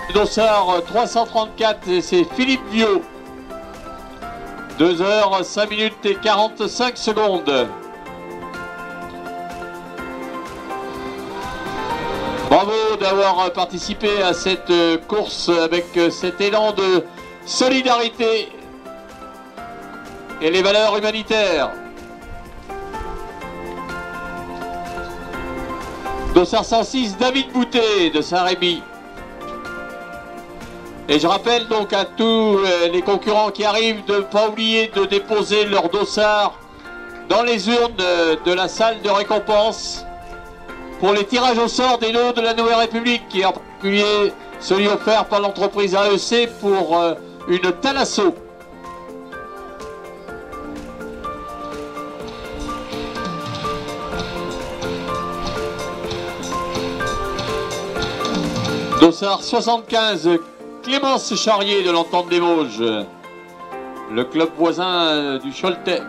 Le dossard 334, c'est Philippe Viau. 2 heures, 5 minutes et 45 secondes. Bravo d'avoir participé à cette course avec cet élan de solidarité et les valeurs humanitaires. Dossard 106, David Boutet de Saint-Rémy. Et je rappelle donc à tous les concurrents qui arrivent de ne pas oublier de déposer leur dossard dans les urnes de la salle de récompense pour les tirages au sort des lots de la Nouvelle République, et en particulier celui offert par l'entreprise AEC pour une Thalasso. Dossard 75, Clémence Charrier de l'Entente des Vosges, le club voisin du Choletais.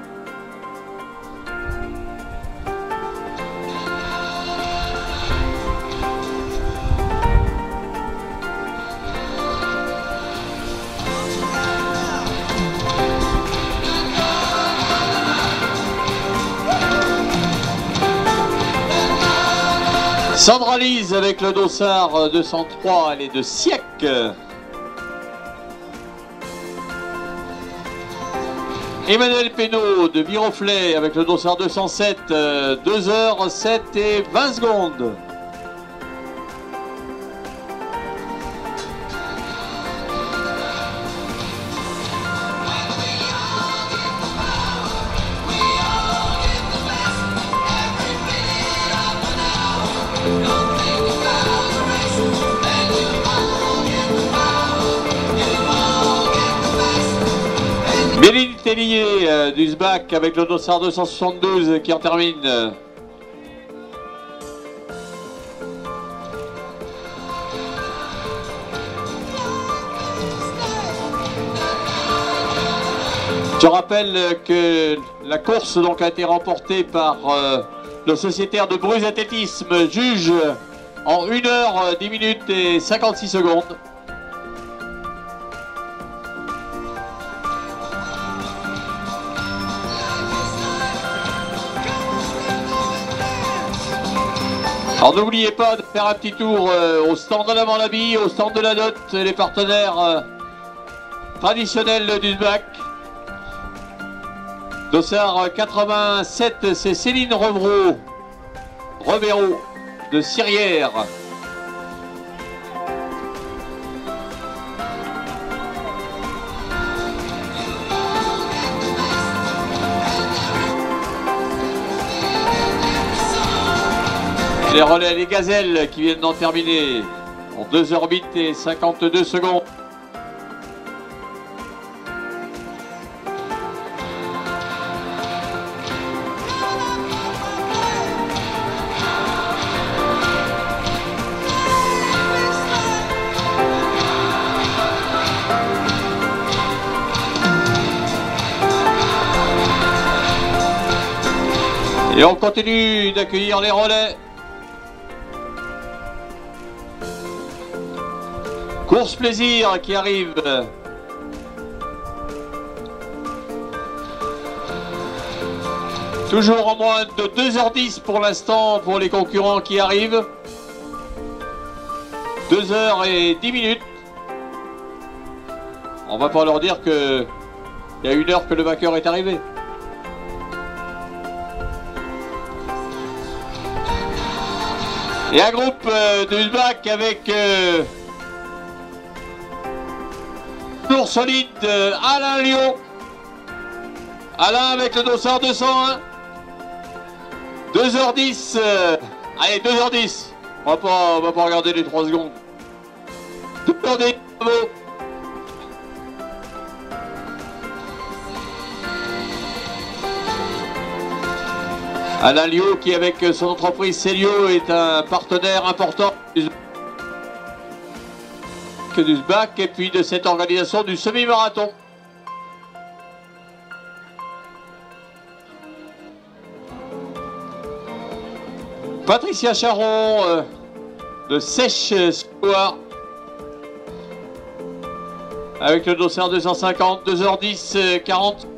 Sandra Lise avec le dossard 203, elle est de Siec. Emmanuel Pénaud de Viroflay avec le dossard 207, 2 heures 7 et 20 secondes. Méline Tellier du SBAC avec le dossard 272 qui en termine. Je rappelle que la course donc a été remportée par le sociétaire de Bruges Athlétisme, juge en 1 heure 10 minutes et 56 secondes. Alors n'oubliez pas de faire un petit tour au stand de la Mandabie, au stand de la Dot, les partenaires traditionnels du SBAC. Dossard 87, c'est Céline Revero de Sirière. Les relais, les gazelles qui viennent d'en terminer en 2h08 et 52 secondes. Et on continue d'accueillir les relais. Course plaisir qui arrive. Toujours en moins de 2h10 pour l'instant pour les concurrents qui arrivent. 2h10. On va pas leur dire que il y a 1 heure que le vainqueur est arrivé. Et un groupe de Uzbek avec toujours solide Alain Lyon. Alain avec le dossard 201. 2h10. Allez, 2h10. On va pas regarder les 3 secondes. 2h10, bravo. Alain Lio qui avec son entreprise Célio est un partenaire important du SBAC et puis de cette organisation du semi-marathon. Patricia Charon de Sèche-Soir avec le dossard 250, 2h10, 40.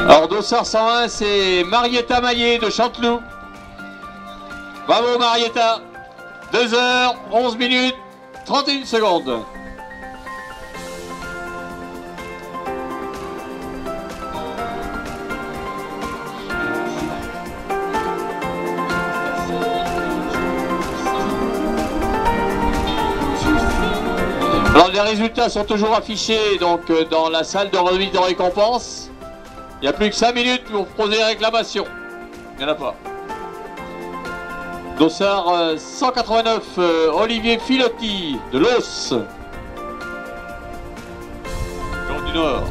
Alors dossard 101, c'est Marietta Maillet de Chanteloup. Bravo Marietta. 2h, 11 minutes, 31 secondes. Alors les résultats sont toujours affichés donc dans la salle de remise de récompense. Il n'y a plus que 5 minutes pour poser réclamation. Il n'y en a pas. Dossard 189, Olivier Filotti de Los. Côte du Nord.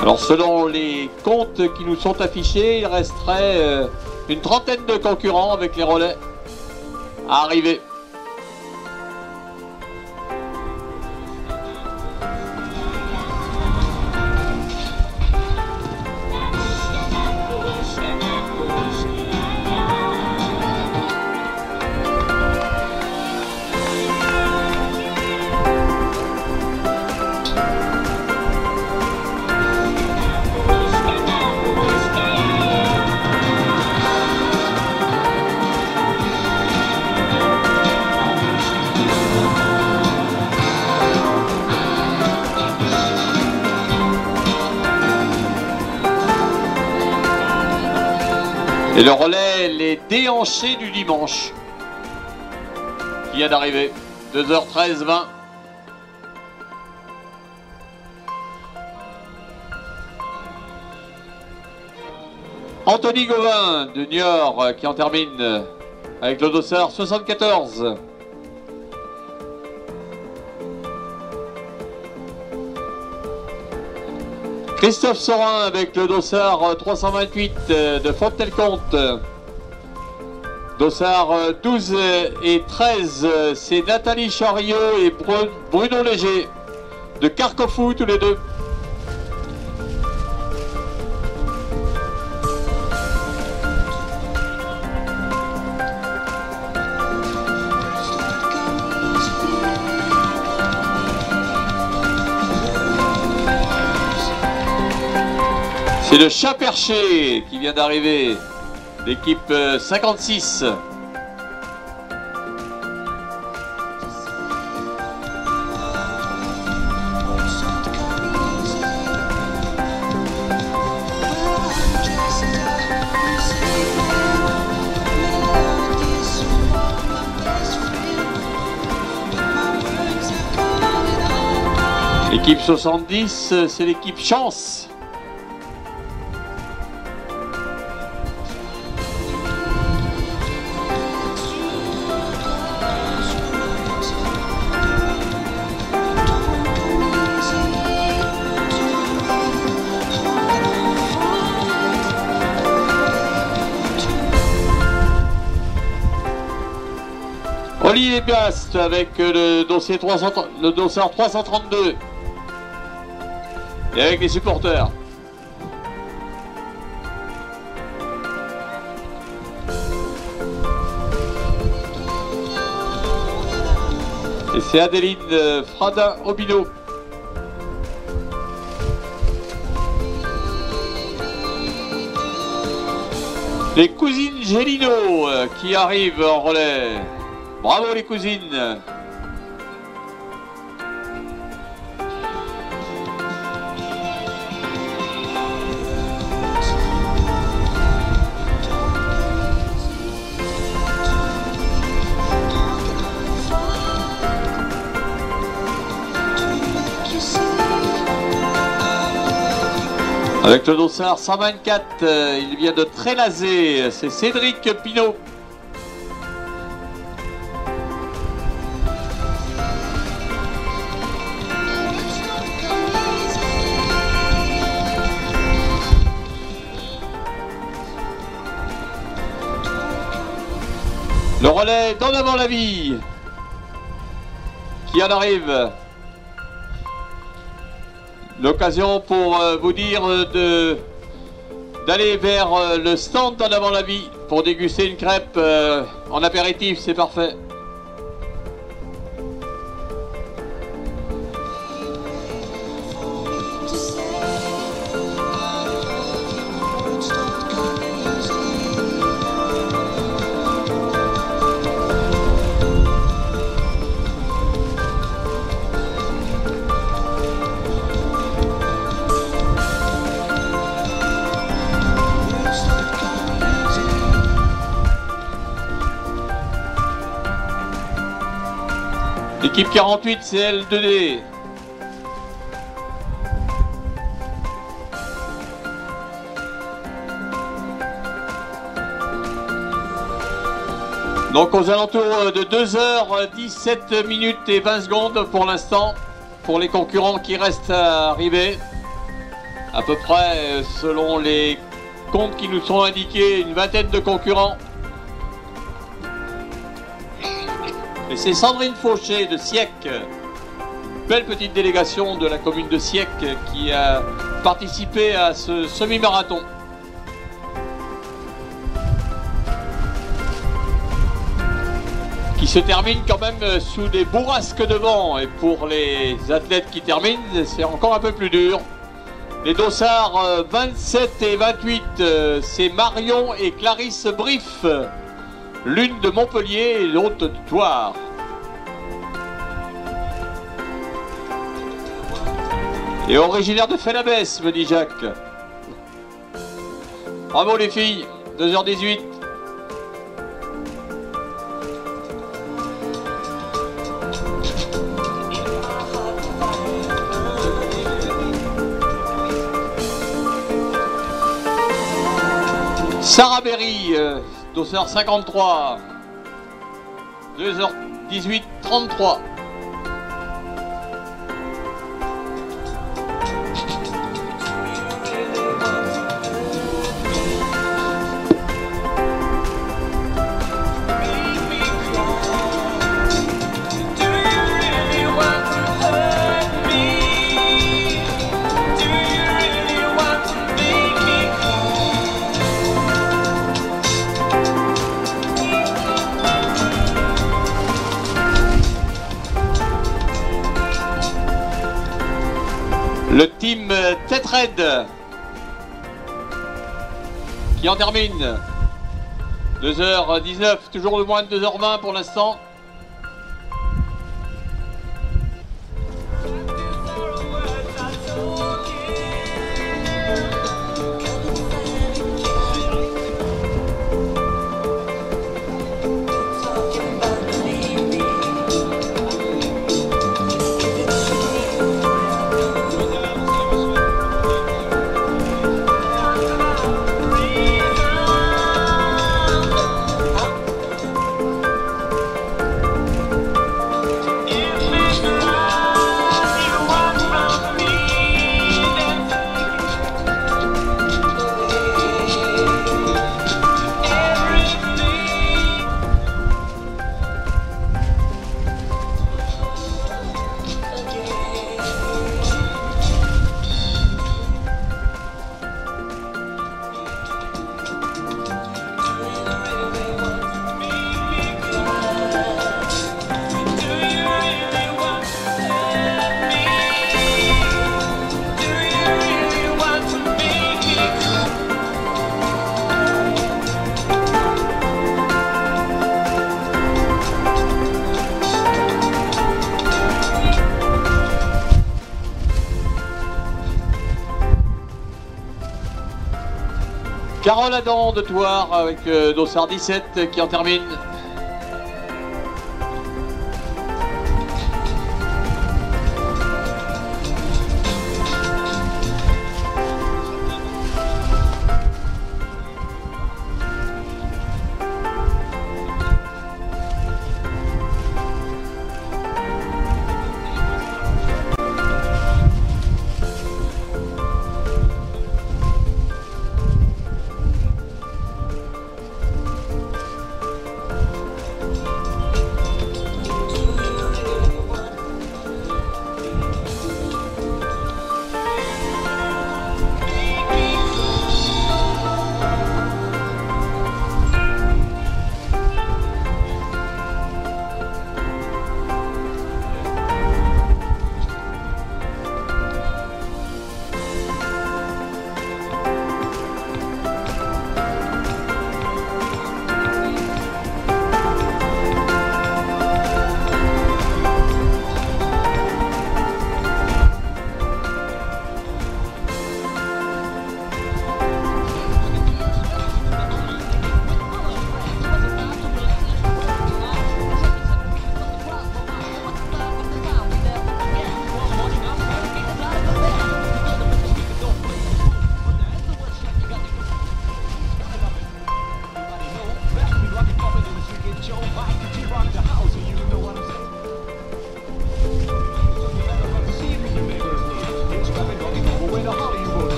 Alors selon les comptes qui nous sont affichés, il resterait une trentaine de concurrents avec les relais à arriver. Et le relais, les déhanchés du dimanche, qui vient d'arriver, 2h13, 20. Anthony Gauvin de Niort qui en termine avec le dossard 74. Christophe Sorin avec le dossard 328 de Fontenay-le-Comte. Dossard 12 et 13, c'est Nathalie Chariot et Bruno Léger de Carquefou tous les deux. C'est le Chat Perché qui vient d'arriver, l'équipe 56. L'équipe 70, c'est l'équipe Chance. Olivier Biast avec le dossier 332 et avec les supporters. Et c'est Adeline Fradin-Obino. Les cousines Gélino qui arrivent en relais. Bravo les cousines. Avec le dossard 124, il vient de Trélazé, c'est Cédric Pinault. Le relais d'En avant la vie qui en arrive. L'occasion pour vous dire d'aller vers le stand d'En avant la vie pour déguster une crêpe en apéritif, c'est parfait. L'équipe 48, c'est L2D. Donc aux alentours de 2h17 minutes et 20 secondes pour l'instant, pour les concurrents qui restent à arriver. À peu près, selon les comptes qui nous sont indiqués, une vingtaine de concurrents. Et c'est Sandrine Fauché de Siec, belle petite délégation de la commune de Siec qui a participé à ce semi-marathon. Qui se termine quand même sous des bourrasques de vent. Et pour les athlètes qui terminent, c'est encore un peu plus dur. Les dossards 27 et 28, c'est Marion et Clarisse Briff. L'une de Montpellier et l'autre de Thouars. Et originaire de Fellabès, me dit Jacques. Bravo les filles, 2h18. Sarah Berry, dossard 53, 2h18, 33. Le team Tetred qui en termine. 2h19, toujours le moins de 2h20 pour l'instant. Carole Adam de Thouars avec Dossard 17 qui en termine.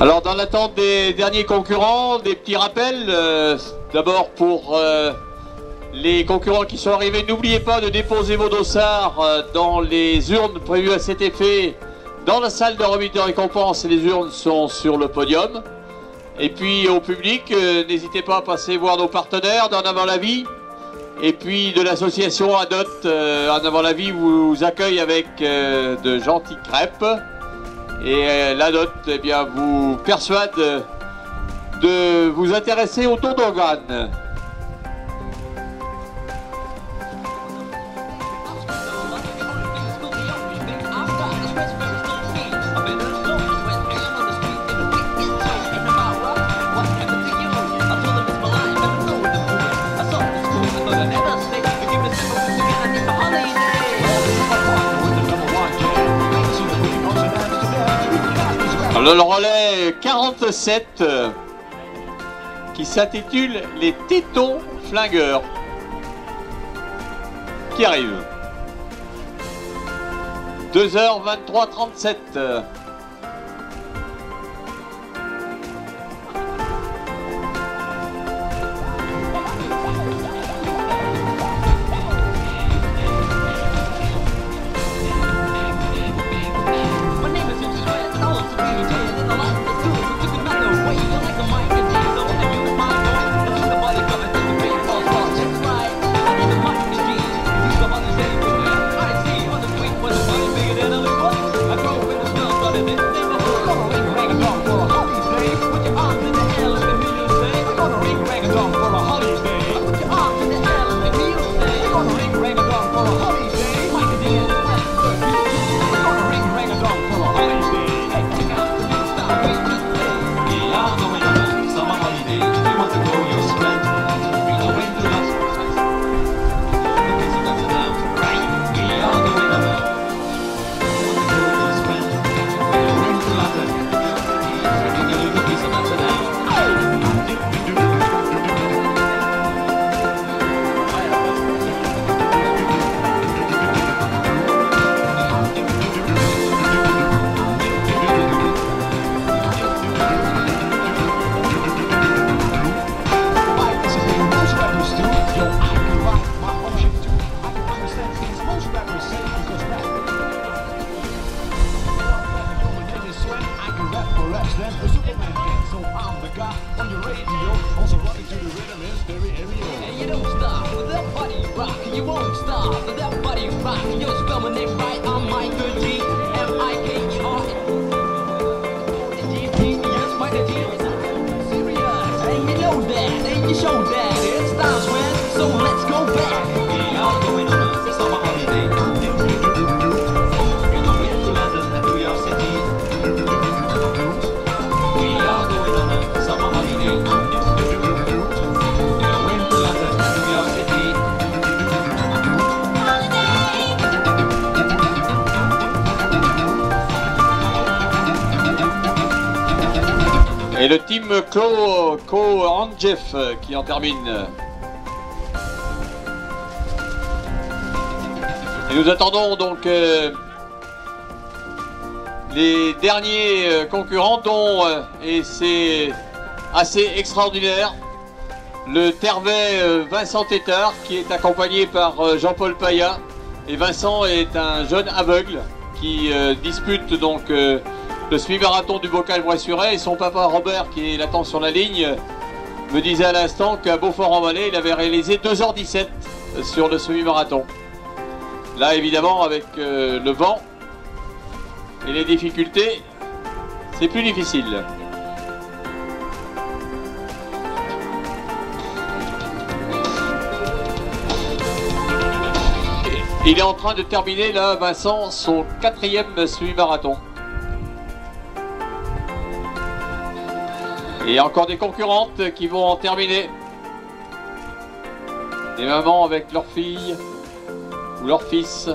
Alors dans l'attente des derniers concurrents, des petits rappels. D'abord pour les concurrents qui sont arrivés, n'oubliez pas de déposer vos dossards dans les urnes prévues à cet effet dans la salle de remise de récompense. Les urnes sont sur le podium. Et puis au public, n'hésitez pas à passer voir nos partenaires d'En Avant la Vie. Et puis de l'association Adot En Avant la Vie vous accueille avec de gentilles crêpes. Et l'Adot eh bien, vous persuade de vous intéresser au tour d'organes. Le relais 47 qui s'intitule Les Tétons Flingueurs qui arrive. 2h23:37. Et le team Ko-Anjef qui en termine. Et nous attendons donc les derniers concurrents dont, et c'est assez extraordinaire, le Tervet Vincent Tétard qui est accompagné par Jean-Paul Paya. Et Vincent est un jeune aveugle qui dispute donc le semi-marathon du Bocal-Bressuret. Et son papa Robert, qui l'attend sur la ligne, me disait à l'instant qu'à Beaufort-en-Vallée, il avait réalisé 2h17 sur le semi-marathon. Là, évidemment, avec le vent et les difficultés, c'est plus difficile. Il est en train de terminer, là, Vincent, son 4e semi-marathon. Et encore des concurrentes qui vont en terminer. Des mamans avec leurs filles ou leurs fils.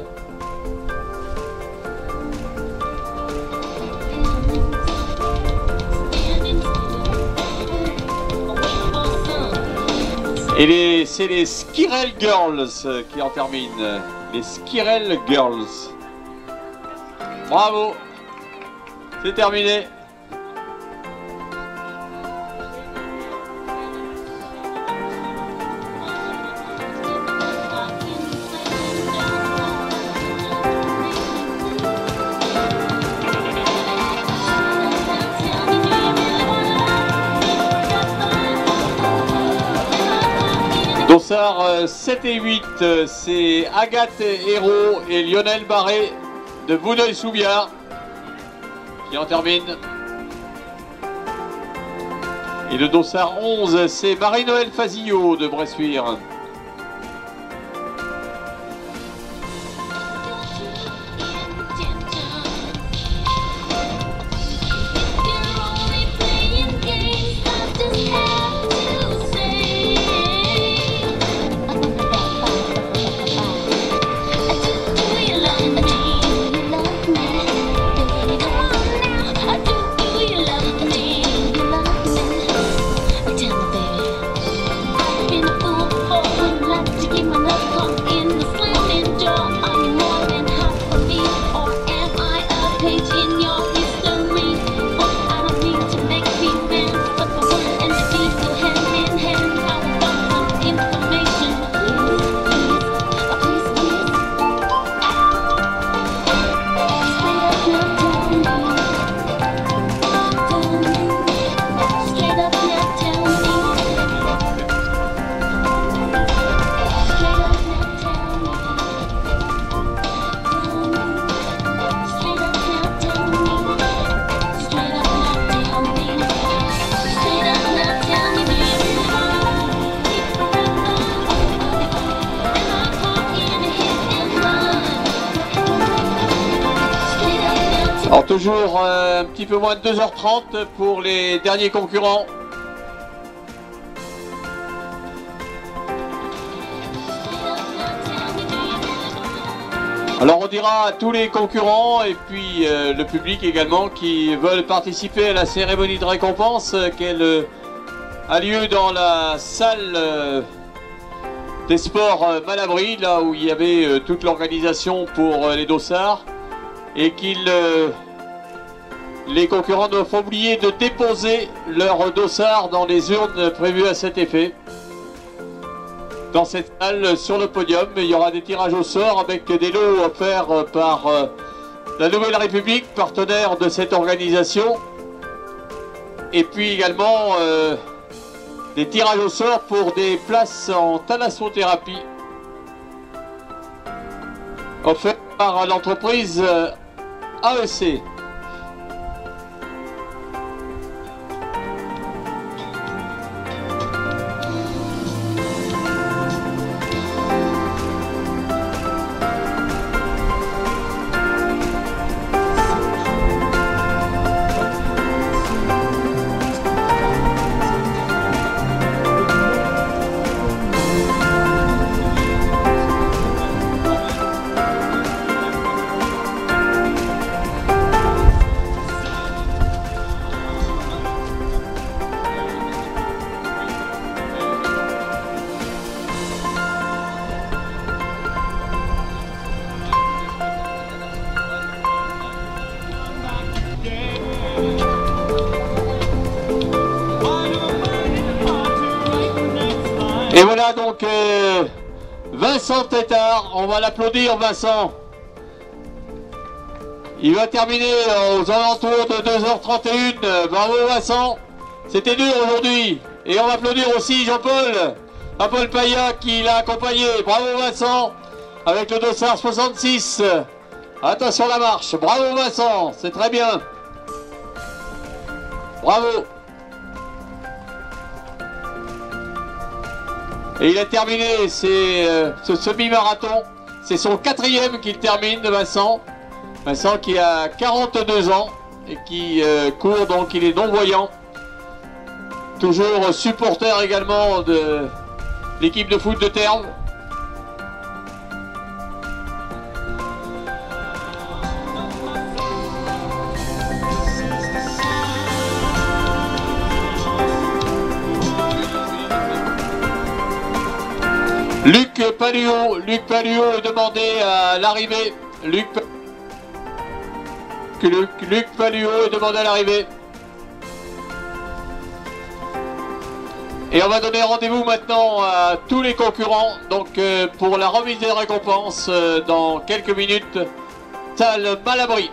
Et c'est les Skirel Girls qui en terminent. Les Skirel Girls. Bravo. C'est terminé. Dossard 7 et 8, c'est Agathe Hérault et Lionel Barré de Vouneuil-sous-Biard qui en terminent. Et le Dossard 11, c'est Marie-Noël Fazillot de Bressuire. Alors toujours un petit peu moins de 2h30 pour les derniers concurrents. Alors on dira à tous les concurrents et puis le public également qui veulent participer à la cérémonie de récompense qu'elle a lieu dans la salle des sports Malabry, là où il y avait toute l'organisation pour les dossards, et les concurrents ne font oublier de déposer leurs dossards dans les urnes prévues à cet effet. Dans cette salle, sur le podium, il y aura des tirages au sort avec des lots offerts par la Nouvelle République, partenaire de cette organisation. Et puis également des tirages au sort pour des places en thalassothérapie offerts par l'entreprise AEC. Et voilà donc Vincent Tétard, on va l'applaudir Vincent. Il va terminer aux alentours de 2h31. Bravo Vincent, c'était dur aujourd'hui. Et on va applaudir aussi Jean-Paul Paya qui l'a accompagné. Bravo Vincent, avec le dossard 66. Attention la marche, bravo Vincent, c'est très bien. Bravo. Et il a terminé ce semi-marathon. C'est son 4e qu'il termine, Vincent. Vincent qui a 42 ans et qui court, donc il est non-voyant. Toujours supporter également de l'équipe de foot de Terne. Luc Palluot est demandé à l'arrivée. Luc Palluot est demandé à l'arrivée. Et on va donner rendez-vous maintenant à tous les concurrents, donc pour la remise des récompenses dans quelques minutes. Salle Malabry.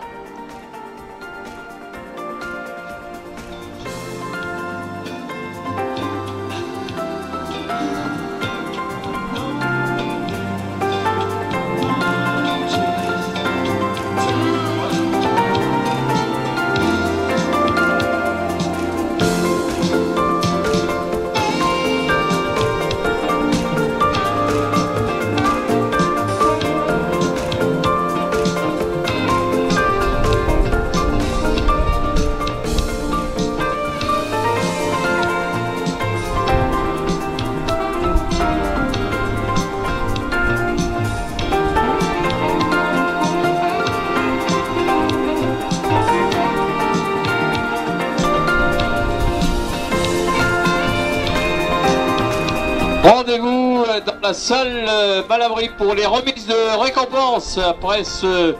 Rendez-vous dans la salle Malabry pour les remises de récompenses après ce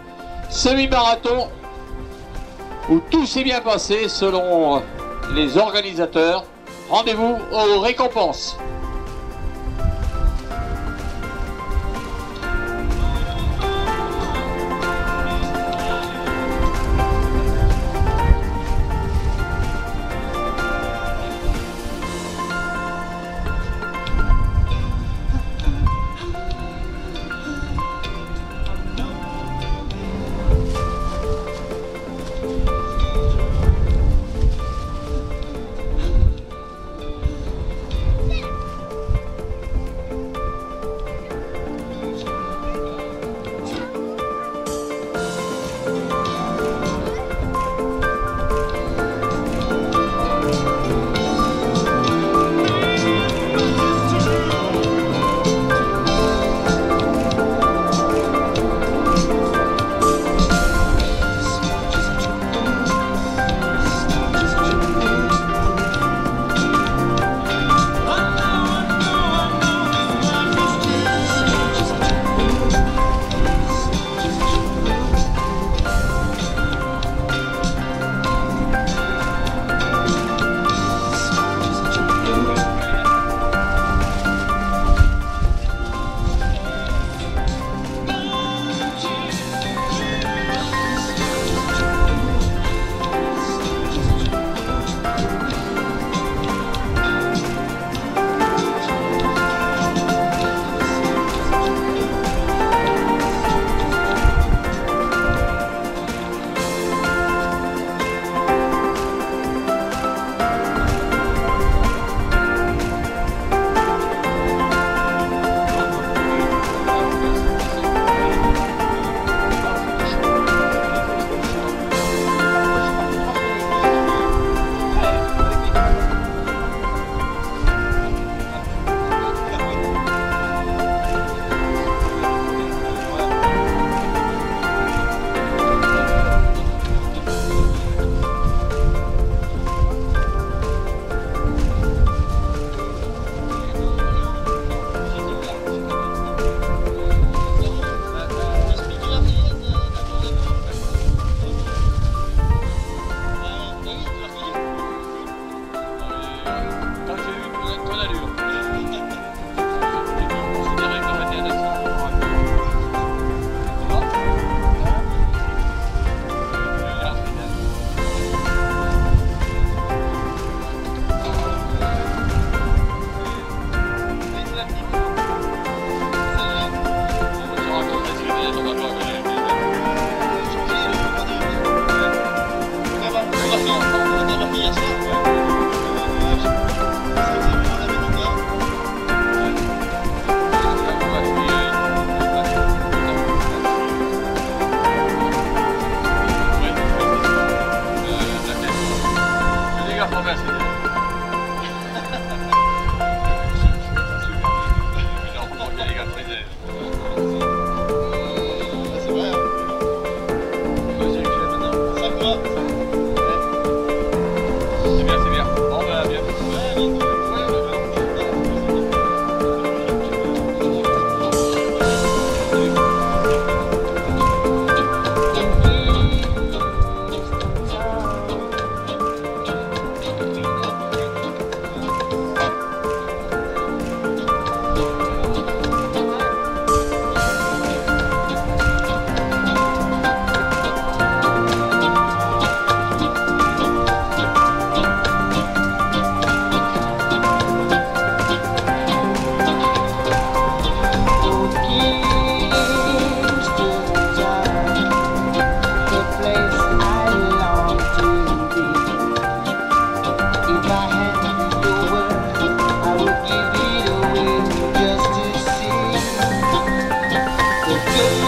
semi-marathon où tout s'est bien passé selon les organisateurs. Rendez-vous aux récompenses. cœur.